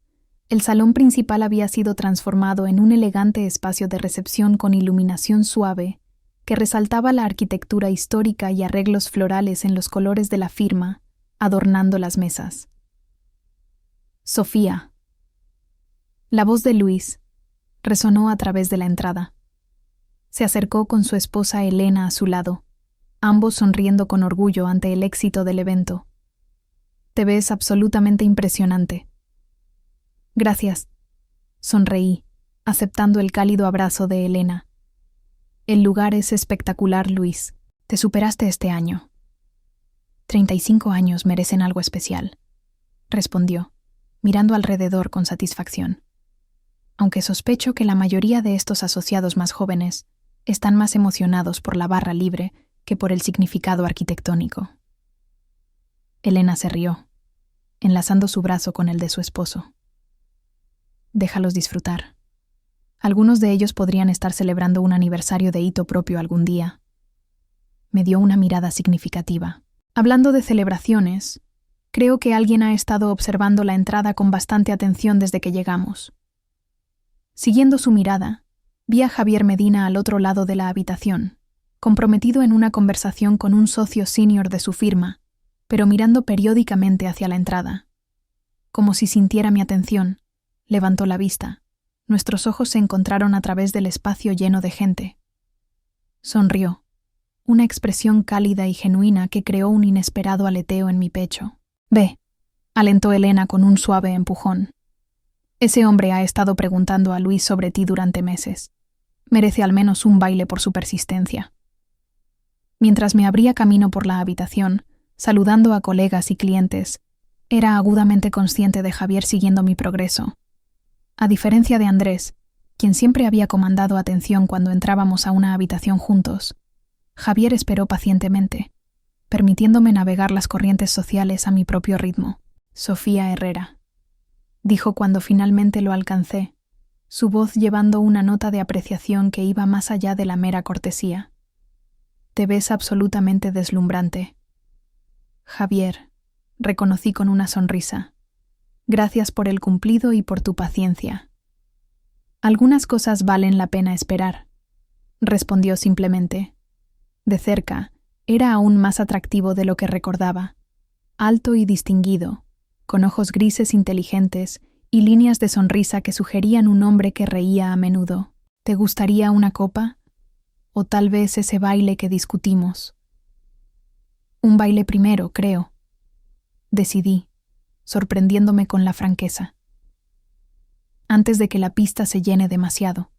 El salón principal había sido transformado en un elegante espacio de recepción con iluminación suave que resaltaba la arquitectura histórica y arreglos florales en los colores de la firma, adornando las mesas. Sofía. La voz de Luis resonó a través de la entrada. Se acercó con su esposa Elena a su lado, ambos sonriendo con orgullo ante el éxito del evento. Te ves absolutamente impresionante. Gracias. Sonreí, aceptando el cálido abrazo de Elena. El lugar es espectacular, Luis. Te superaste este año. 35 años merecen algo especial, respondió, mirando alrededor con satisfacción. Aunque sospecho que la mayoría de estos asociados más jóvenes están más emocionados por la barra libre que por el significado arquitectónico. Elena se rió, enlazando su brazo con el de su esposo. Déjalos disfrutar. Algunos de ellos podrían estar celebrando un aniversario de hito propio algún día. Me dio una mirada significativa. Hablando de celebraciones, creo que alguien ha estado observando la entrada con bastante atención desde que llegamos. Siguiendo su mirada, vi a Javier Medina al otro lado de la habitación, comprometido en una conversación con un socio senior de su firma, pero mirando periódicamente hacia la entrada. Como si sintiera mi atención, levantó la vista. Nuestros ojos se encontraron a través del espacio lleno de gente. Sonrió, una expresión cálida y genuina que creó un inesperado aleteo en mi pecho. Ve, alentó Elena con un suave empujón. Ese hombre ha estado preguntando a Luis sobre ti durante meses. Merece al menos un baile por su persistencia. Mientras me abría camino por la habitación, saludando a colegas y clientes, era agudamente consciente de Javier siguiendo mi progreso. A diferencia de Andrés, quien siempre había comandado atención cuando entrábamos a una habitación juntos, Javier esperó pacientemente, permitiéndome navegar las corrientes sociales a mi propio ritmo. Sofía Herrera, dijo cuando finalmente lo alcancé, su voz llevando una nota de apreciación que iba más allá de la mera cortesía. Te ves absolutamente deslumbrante. Javier, reconocí con una sonrisa. Gracias por el cumplido y por tu paciencia. Algunas cosas valen la pena esperar, respondió simplemente. De cerca, era aún más atractivo de lo que recordaba. Alto y distinguido, con ojos grises inteligentes y líneas de sonrisa que sugerían un hombre que reía a menudo. ¿Te gustaría una copa? ¿O tal vez ese baile que discutimos? Un baile primero, creo. Decidí, sorprendiéndome con la franqueza. Antes de que la pista se llene demasiado,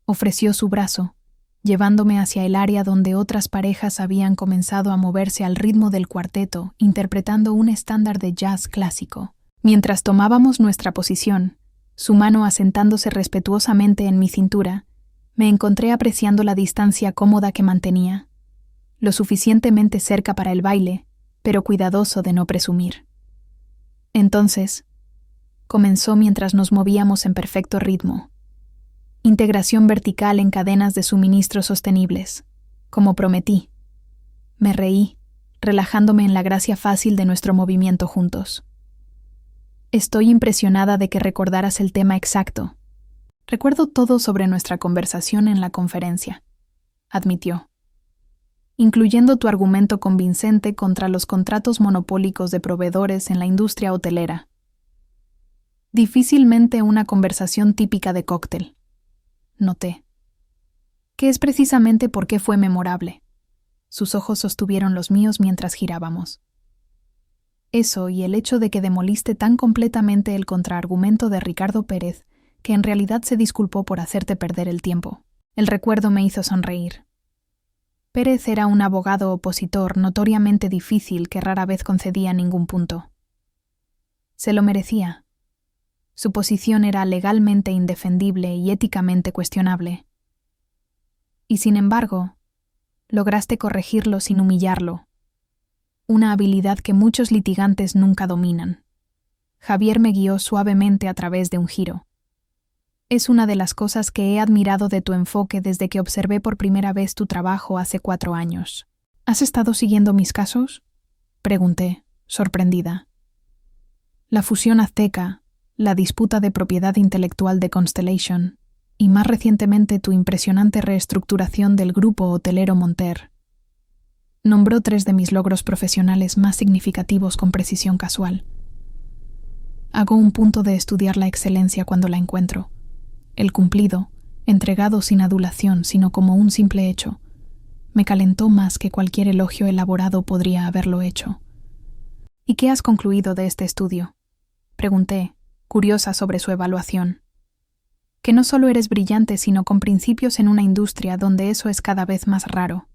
ofreció su brazo, llevándome hacia el área donde otras parejas habían comenzado a moverse al ritmo del cuarteto, interpretando un estándar de jazz clásico. Mientras tomábamos nuestra posición, su mano asentándose respetuosamente en mi cintura, me encontré apreciando la distancia cómoda que mantenía, lo suficientemente cerca para el baile, pero cuidadoso de no presumir. Entonces, comenzó mientras nos movíamos en perfecto ritmo. Integración vertical en cadenas de suministro sostenibles, como prometí. Me reí, relajándome en la gracia fácil de nuestro movimiento juntos. Estoy impresionada de que recordaras el tema exacto. Recuerdo todo sobre nuestra conversación en la conferencia, admitió, incluyendo tu argumento convincente contra los contratos monopólicos de proveedores en la industria hotelera. Difícilmente una conversación típica de cóctel, noté. Que es precisamente por qué fue memorable. Sus ojos sostuvieron los míos mientras girábamos. Eso y el hecho de que demoliste tan completamente el contraargumento de Ricardo Pérez que en realidad se disculpó por hacerte perder el tiempo. El recuerdo me hizo sonreír. Pérez era un abogado opositor notoriamente difícil que rara vez concedía ningún punto. Se lo merecía. Su posición era legalmente indefendible y éticamente cuestionable. Y sin embargo, lograste corregirlo sin humillarlo. Una habilidad que muchos litigantes nunca dominan. Javier me guió suavemente a través de un giro. Es una de las cosas que he admirado de tu enfoque desde que observé por primera vez tu trabajo hace 4 años. ¿Has estado siguiendo mis casos? Pregunté, sorprendida. La fusión azteca, la disputa de propiedad intelectual de Constellation y más recientemente tu impresionante reestructuración del grupo hotelero Monter. Nombró 3 de mis logros profesionales más significativos con precisión casual. Hago un punto de estudiar la excelencia cuando la encuentro. El cumplido, entregado sin adulación, sino como un simple hecho, me calentó más que cualquier elogio elaborado podría haberlo hecho. ¿Y qué has concluido de este estudio?, pregunté, curiosa sobre su evaluación. Que no solo eres brillante, sino con principios en una industria donde eso es cada vez más raro.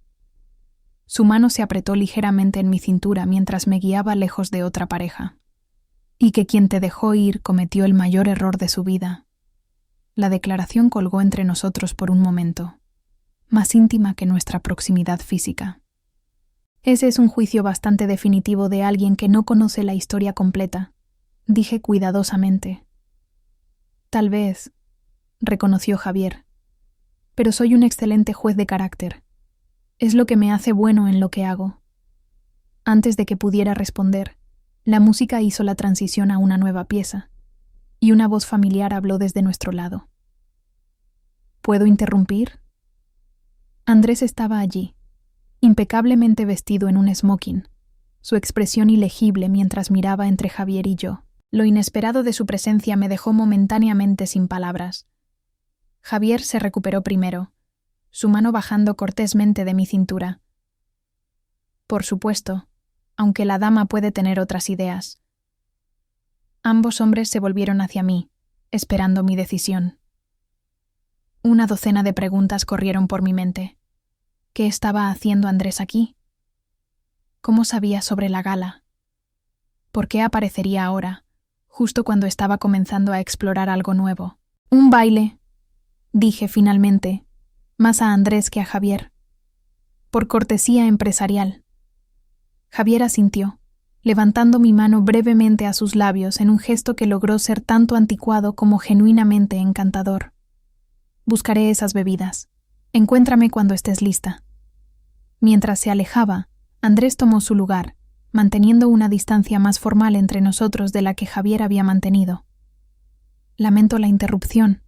Su mano se apretó ligeramente en mi cintura mientras me guiaba lejos de otra pareja. Y que quien te dejó ir cometió el mayor error de su vida. La declaración colgó entre nosotros por un momento, más íntima que nuestra proximidad física. Ese es un juicio bastante definitivo de alguien que no conoce la historia completa, dije cuidadosamente. Tal vez, reconoció Javier, pero soy un excelente juez de carácter. Es lo que me hace bueno en lo que hago. Antes de que pudiera responder, la música hizo la transición a una nueva pieza, y una voz familiar habló desde nuestro lado. ¿Puedo interrumpir? Andrés estaba allí, impecablemente vestido en un smoking, su expresión ilegible mientras miraba entre Javier y yo. Lo inesperado de su presencia me dejó momentáneamente sin palabras. Javier se recuperó primero, su mano bajando cortésmente de mi cintura. Por supuesto, aunque la dama puede tener otras ideas. Ambos hombres se volvieron hacia mí, esperando mi decisión. Una docena de preguntas corrieron por mi mente. ¿Qué estaba haciendo Andrés aquí? ¿Cómo sabía sobre la gala? ¿Por qué aparecería ahora, justo cuando estaba comenzando a explorar algo nuevo? Un baile, dije finalmente, más a Andrés que a Javier. Por cortesía empresarial. Javier asintió, levantando mi mano brevemente a sus labios en un gesto que logró ser tanto anticuado como genuinamente encantador. Buscaré esas bebidas. Encuéntrame cuando estés lista. Mientras se alejaba, Andrés tomó su lugar, manteniendo una distancia más formal entre nosotros de la que Javier había mantenido. Lamento la interrupción,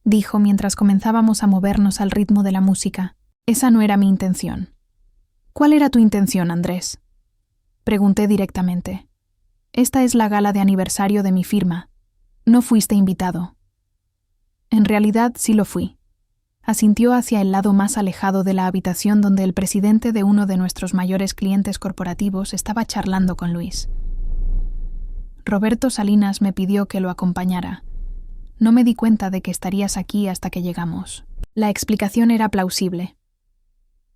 dijo mientras comenzábamos a movernos al ritmo de la música. Esa no era mi intención. ¿Cuál era tu intención, Andrés? Pregunté directamente. Esta es la gala de aniversario de mi firma. No fuiste invitado. En realidad sí lo fui. Asintió hacia el lado más alejado de la habitación donde el presidente de uno de nuestros mayores clientes corporativos estaba charlando con Luis. Roberto Salinas me pidió que lo acompañara. No me di cuenta de que estarías aquí hasta que llegamos. La explicación era plausible.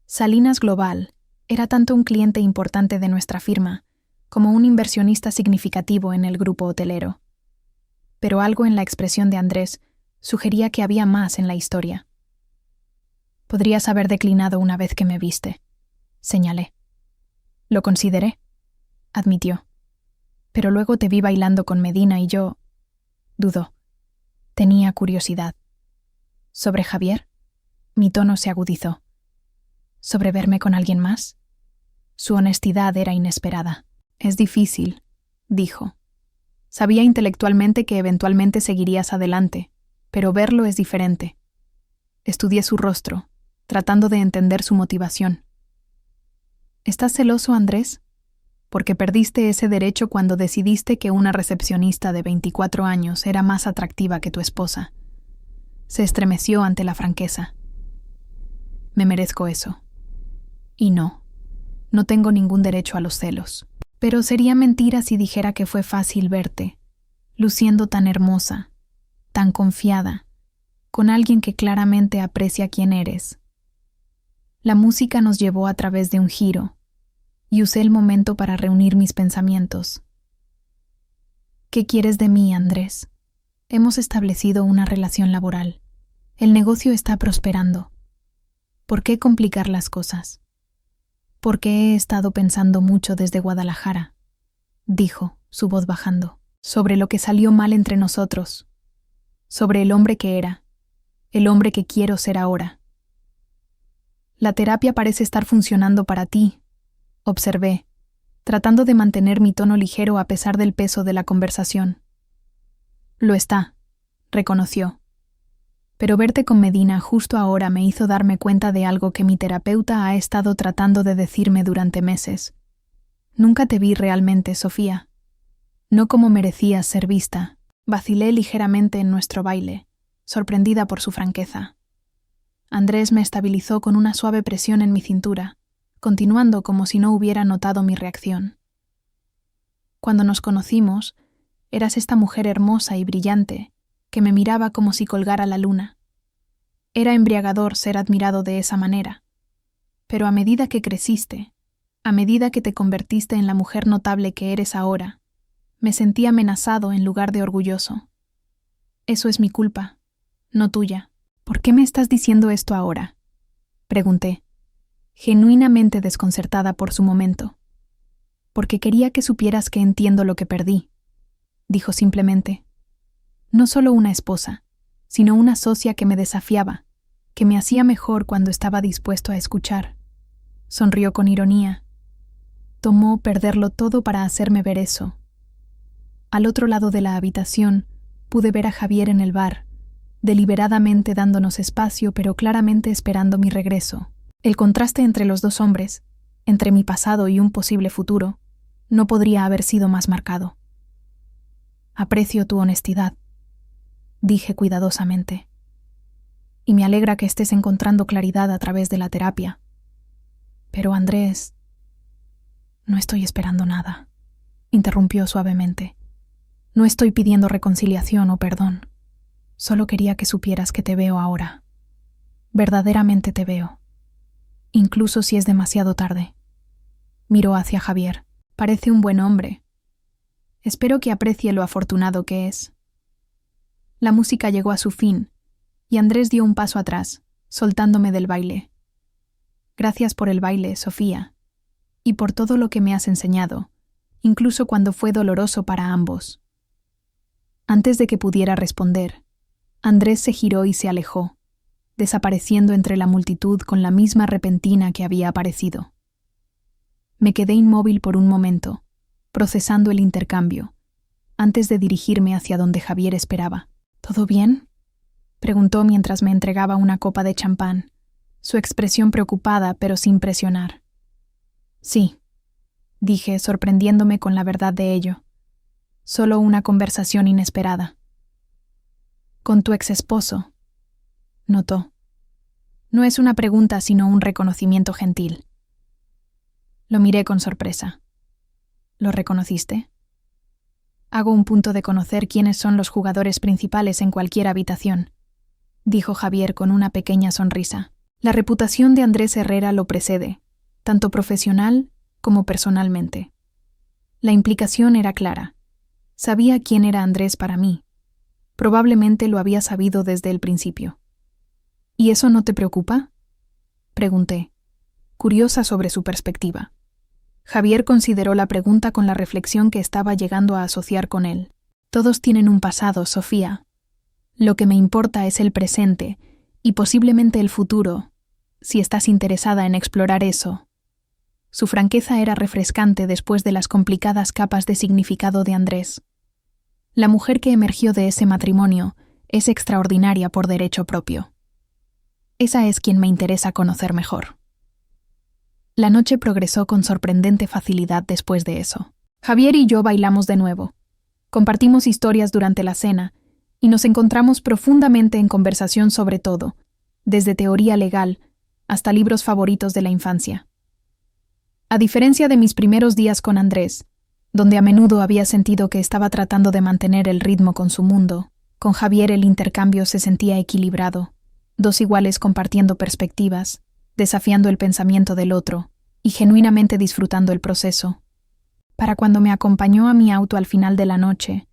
Salinas Global era tanto un cliente importante de nuestra firma como un inversionista significativo en el grupo hotelero. Pero algo en la expresión de Andrés sugería que había más en la historia. Podrías haber declinado una vez que me viste, señalé. Lo consideré, admitió. Pero luego te vi bailando con Medina y yo... dudó. Tenía curiosidad. ¿Sobre Javier? Mi tono se agudizó. ¿Sobre verme con alguien más? Su honestidad era inesperada. Es difícil, dijo. Sabía intelectualmente que eventualmente seguirías adelante, pero verlo es diferente. Estudié su rostro, tratando de entender su motivación. ¿Estás celoso, Andrés? Porque perdiste ese derecho cuando decidiste que una recepcionista de 24 años era más atractiva que tu esposa. Se estremeció ante la franqueza. Me merezco eso. Y no tengo ningún derecho a los celos. Pero sería mentira si dijera que fue fácil verte, luciendo tan hermosa, tan confiada, con alguien que claramente aprecia quién eres. La música nos llevó a través de un giro, y usé el momento para reunir mis pensamientos. ¿Qué quieres de mí, Andrés? Hemos establecido una relación laboral. El negocio está prosperando. ¿Por qué complicar las cosas? Porque he estado pensando mucho desde Guadalajara, dijo, su voz bajando, sobre lo que salió mal entre nosotros, sobre el hombre que era, el hombre que quiero ser ahora. La terapia parece estar funcionando para ti, observé, tratando de mantener mi tono ligero a pesar del peso de la conversación. Lo está, reconoció. Pero verte con Medina justo ahora me hizo darme cuenta de algo que mi terapeuta ha estado tratando de decirme durante meses. Nunca te vi realmente, Sofía. No como merecías ser vista. Vacilé ligeramente en nuestro baile, sorprendida por su franqueza. Andrés me estabilizó con una suave presión en mi cintura, continuando como si no hubiera notado mi reacción. Cuando nos conocimos, eras esta mujer hermosa y brillante, que me miraba como si colgara la luna. Era embriagador ser admirado de esa manera. Pero a medida que creciste, a medida que te convertiste en la mujer notable que eres ahora, me sentí amenazado en lugar de orgulloso. Eso es mi culpa, no tuya. ¿Por qué me estás diciendo esto ahora?, pregunté, genuinamente desconcertada por su momento. Porque quería que supieras que entiendo lo que perdí, dijo simplemente. No solo una esposa, sino una socia que me desafiaba, que me hacía mejor cuando estaba dispuesto a escuchar. Sonrió con ironía. Tomó perderlo todo para hacerme ver eso. Al otro lado de la habitación, pude ver a Javier en el bar, deliberadamente dándonos espacio pero claramente esperando mi regreso. El contraste entre los dos hombres, entre mi pasado y un posible futuro, no podría haber sido más marcado. Aprecio tu honestidad, dije cuidadosamente. Y me alegra que estés encontrando claridad a través de la terapia. Pero Andrés... No estoy esperando nada, interrumpió suavemente. No estoy pidiendo reconciliación o perdón. Solo quería que supieras que te veo ahora. Verdaderamente te veo. Incluso si es demasiado tarde. Miró hacia Javier. Parece un buen hombre. Espero que aprecie lo afortunado que es. La música llegó a su fin, y Andrés dio un paso atrás, soltándome del baile. Gracias por el baile, Sofía, y por todo lo que me has enseñado, incluso cuando fue doloroso para ambos. Antes de que pudiera responder, Andrés se giró y se alejó, desapareciendo entre la multitud con la misma repentina que había aparecido. Me quedé inmóvil por un momento, procesando el intercambio, antes de dirigirme hacia donde Javier esperaba. ¿Todo bien?, preguntó mientras me entregaba una copa de champán, su expresión preocupada pero sin presionar. Sí, dije, sorprendiéndome con la verdad de ello. Solo una conversación inesperada. Con tu exesposo, notó. No es una pregunta sino un reconocimiento gentil. Lo miré con sorpresa. ¿Lo reconociste? Hago un punto de conocer quiénes son los jugadores principales en cualquier habitación, dijo Javier con una pequeña sonrisa. La reputación de Andrés Herrera lo precede, tanto profesional como personalmente. La implicación era clara. Sabía quién era Andrés para mí. Probablemente lo había sabido desde el principio. ¿Y eso no te preocupa?, pregunté, curiosa sobre su perspectiva. Javier consideró la pregunta con la reflexión que estaba llegando a asociar con él. Todos tienen un pasado, Sofía. Lo que me importa es el presente y posiblemente el futuro, si estás interesada en explorar eso. Su franqueza era refrescante después de las complicadas capas de significado de Andrés. La mujer que emergió de ese matrimonio es extraordinaria por derecho propio. Esa es quien me interesa conocer mejor. La noche progresó con sorprendente facilidad después de eso. Javier y yo bailamos de nuevo. Compartimos historias durante la cena y nos encontramos profundamente en conversación sobre todo, desde teoría legal hasta libros favoritos de la infancia. A diferencia de mis primeros días con Andrés, donde a menudo había sentido que estaba tratando de mantener el ritmo con su mundo, con Javier el intercambio se sentía equilibrado, dos iguales compartiendo perspectivas, desafiando el pensamiento del otro y genuinamente disfrutando el proceso. Para cuando me acompañó a mi auto al final de la noche,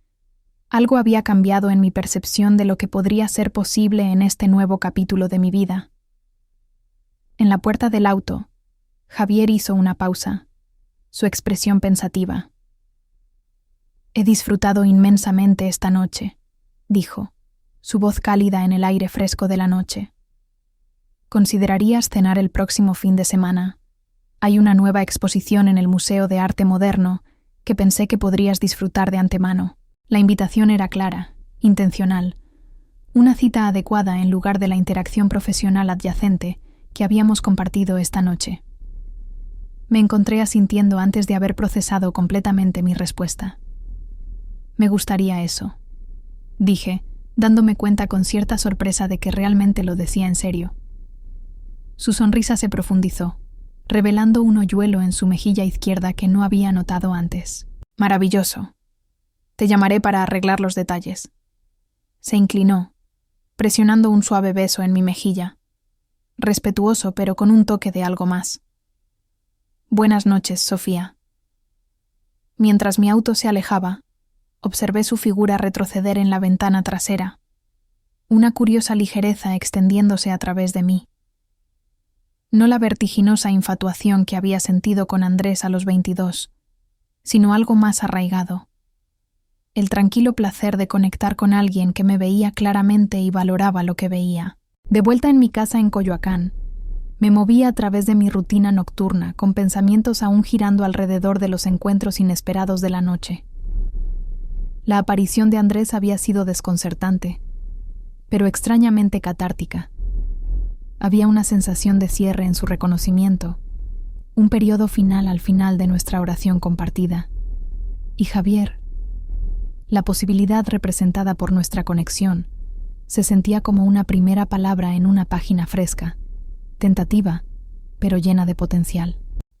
algo había cambiado en mi percepción de lo que podría ser posible en este nuevo capítulo de mi vida. En la puerta del auto, Javier hizo una pausa, su expresión pensativa. He disfrutado inmensamente esta noche, dijo, su voz cálida en el aire fresco de la noche. ¿Considerarías cenar el próximo fin de semana? Hay una nueva exposición en el Museo de Arte Moderno que pensé que podrías disfrutar de antemano. La invitación era clara, intencional, una cita adecuada en lugar de la interacción profesional adyacente que habíamos compartido esta noche. Me encontré asintiendo antes de haber procesado completamente mi respuesta. Me gustaría eso, dije, dándome cuenta con cierta sorpresa de que realmente lo decía en serio. Su sonrisa se profundizó, revelando un hoyuelo en su mejilla izquierda que no había notado antes. Maravilloso. Te llamaré para arreglar los detalles. Se inclinó, presionando un suave beso en mi mejilla, respetuoso pero con un toque de algo más. Buenas noches, Sofía. Mientras mi auto se alejaba, observé su figura retroceder en la ventana trasera, una curiosa ligereza extendiéndose a través de mí. No la vertiginosa infatuación que había sentido con Andrés a los 22, sino algo más arraigado. El tranquilo placer de conectar con alguien que me veía claramente y valoraba lo que veía. De vuelta en mi casa en Coyoacán, me movía a través de mi rutina nocturna, con pensamientos aún girando alrededor de los encuentros inesperados de la noche. La aparición de Andrés había sido desconcertante, pero extrañamente catártica. Había una sensación de cierre en su reconocimiento, un periodo final al final de nuestra oración compartida. Y Javier, la posibilidad representada por nuestra conexión, se sentía como una primera palabra en una página fresca, tentativa, pero llena de potencial.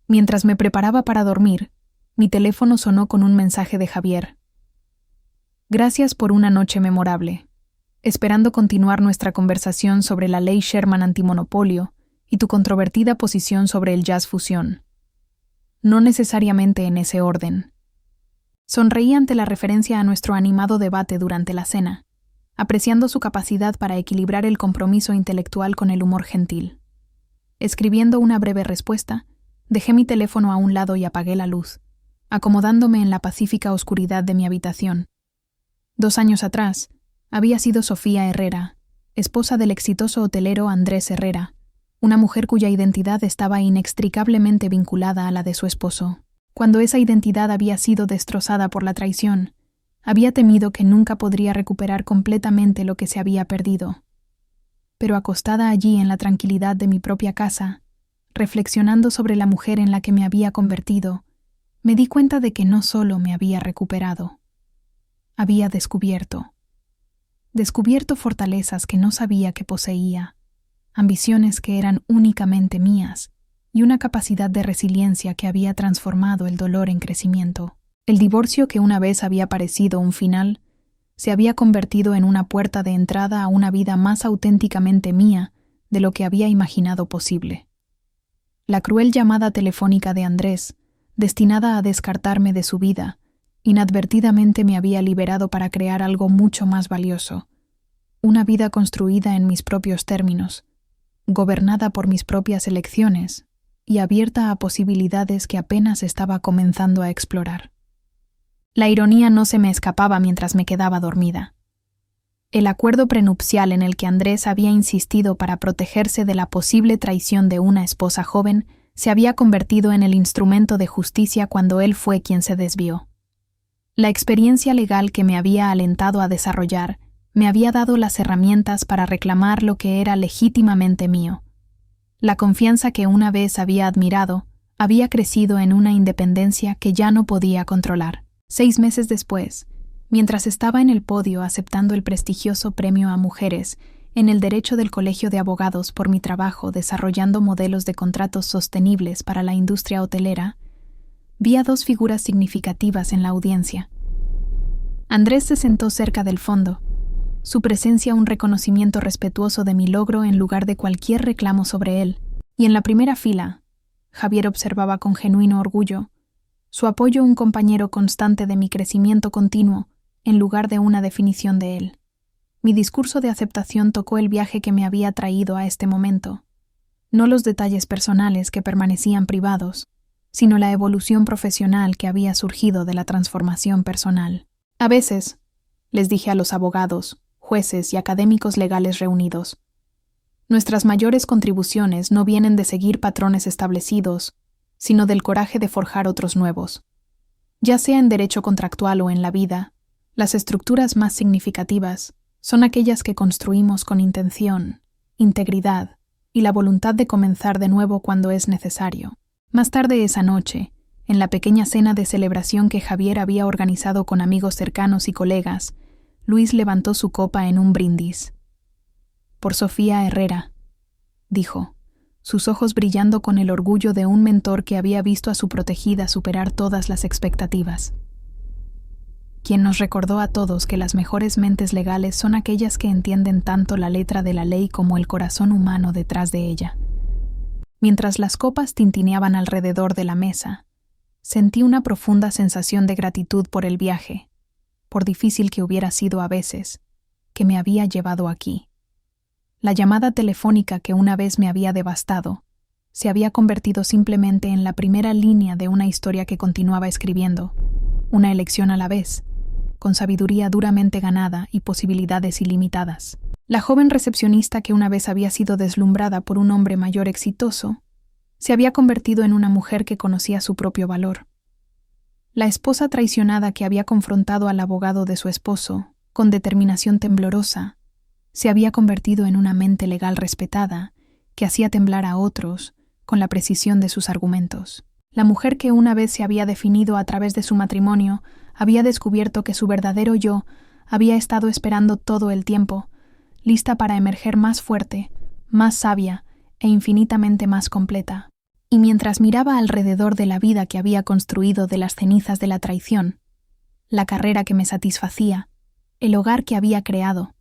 Mientras me preparaba para dormir, mi teléfono sonó con un mensaje de Javier. Gracias por una noche memorable. Esperando continuar nuestra conversación sobre la ley Sherman antimonopolio y tu controvertida posición sobre el jazz fusión. No necesariamente en ese orden. Sonreí ante la referencia a nuestro animado debate durante la cena, apreciando su capacidad para equilibrar el compromiso intelectual con el humor gentil. Escribiendo una breve respuesta, dejé mi teléfono a un lado y apagué la luz, acomodándome en la pacífica oscuridad de mi habitación. 2 años atrás, había sido Sofía Herrera, esposa del exitoso hotelero Andrés Herrera, una mujer cuya identidad estaba inextricablemente vinculada a la de su esposo. Cuando esa identidad había sido destrozada por la traición, había temido que nunca podría recuperar completamente lo que se había perdido. Pero acostada allí en la tranquilidad de mi propia casa, reflexionando sobre la mujer en la que me había convertido, me di cuenta de que no solo me había recuperado, había descubierto fortalezas que no sabía que poseía, ambiciones que eran únicamente mías y una capacidad de resiliencia que había transformado el dolor en crecimiento. El divorcio que una vez había parecido un final se había convertido en una puerta de entrada a una vida más auténticamente mía de lo que había imaginado posible. La cruel llamada telefónica de Andrés, destinada a descartarme de su vida, inadvertidamente me había liberado para crear algo mucho más valioso, una vida construida en mis propios términos, gobernada por mis propias elecciones y abierta a posibilidades que apenas estaba comenzando a explorar. La ironía no se me escapaba mientras me quedaba dormida. El acuerdo prenupcial en el que Andrés había insistido para protegerse de la posible traición de una esposa joven se había convertido en el instrumento de justicia cuando él fue quien se desvió. La experiencia legal que me había alentado a desarrollar me había dado las herramientas para reclamar lo que era legítimamente mío. La confianza que una vez había admirado había crecido en una independencia que ya no podía controlar. 6 meses después, mientras estaba en el podio aceptando el prestigioso premio a mujeres en el derecho del Colegio de Abogados por mi trabajo desarrollando modelos de contratos sostenibles para la industria hotelera, vi a 2 figuras significativas en la audiencia. Andrés se sentó cerca del fondo, su presencia un reconocimiento respetuoso de mi logro en lugar de cualquier reclamo sobre él, y en la primera fila, Javier observaba con genuino orgullo, su apoyo un compañero constante de mi crecimiento continuo, en lugar de una definición de él. Mi discurso de aceptación tocó el viaje que me había traído a este momento, no los detalles personales que permanecían privados, sino la evolución profesional que había surgido de la transformación personal. A veces, les dije a los abogados, jueces y académicos legales reunidos, nuestras mayores contribuciones no vienen de seguir patrones establecidos, sino del coraje de forjar otros nuevos. Ya sea en derecho contractual o en la vida, Las estructuras más significativas son aquellas que construimos con intención, integridad y la voluntad de comenzar de nuevo cuando es necesario. Más tarde esa noche, en la pequeña cena de celebración que Javier había organizado con amigos cercanos y colegas, Luis levantó su copa en un brindis. Por Sofía Herrera, dijo, sus ojos brillando con el orgullo de un mentor que había visto a su protegida superar todas las expectativas. Quien nos recordó a todos que las mejores mentes legales son aquellas que entienden tanto la letra de la ley como el corazón humano detrás de ella. Mientras las copas tintineaban alrededor de la mesa, sentí una profunda sensación de gratitud por el viaje, por difícil que hubiera sido a veces, que me había llevado aquí. La llamada telefónica que una vez me había devastado se había convertido simplemente en la primera línea de una historia que continuaba escribiendo, una elección a la vez, con sabiduría duramente ganada y posibilidades ilimitadas. La joven recepcionista que una vez había sido deslumbrada por un hombre mayor exitoso, se había convertido en una mujer que conocía su propio valor. La esposa traicionada que había confrontado al abogado de su esposo, con determinación temblorosa, se había convertido en una mente legal respetada, que hacía temblar a otros con la precisión de sus argumentos. La mujer que una vez se había definido a través de su matrimonio había descubierto que su verdadero yo había estado esperando todo el tiempo, lista para emerger más fuerte, más sabia e infinitamente más completa. Y mientras miraba alrededor de la vida que había construido de las cenizas de la traición, la carrera que me satisfacía, el hogar que había creado,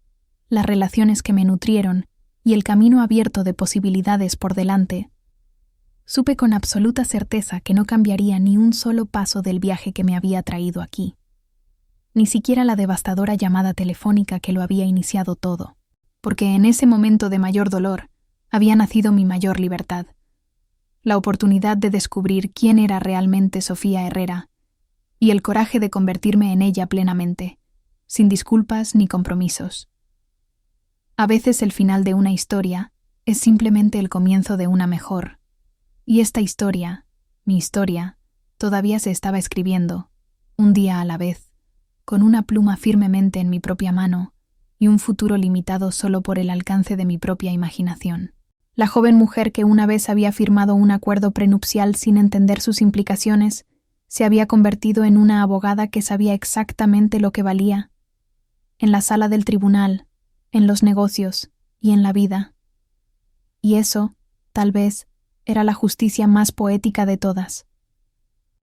las relaciones que me nutrieron y el camino abierto de posibilidades por delante, supe con absoluta certeza que no cambiaría ni un solo paso del viaje que me había traído aquí, ni siquiera la devastadora llamada telefónica que lo había iniciado todo, porque en ese momento de mayor dolor había nacido mi mayor libertad, la oportunidad de descubrir quién era realmente Sofía Herrera y el coraje de convertirme en ella plenamente, sin disculpas ni compromisos. A veces el final de una historia es simplemente el comienzo de una mejor, y esta historia, mi historia, todavía se estaba escribiendo, un día a la vez, con una pluma firmemente en mi propia mano y un futuro limitado solo por el alcance de mi propia imaginación. La joven mujer que una vez había firmado un acuerdo prenupcial sin entender sus implicaciones, se había convertido en una abogada que sabía exactamente lo que valía. En la sala del tribunal, en los negocios y en la vida. Y eso, tal vez, era la justicia más poética de todas.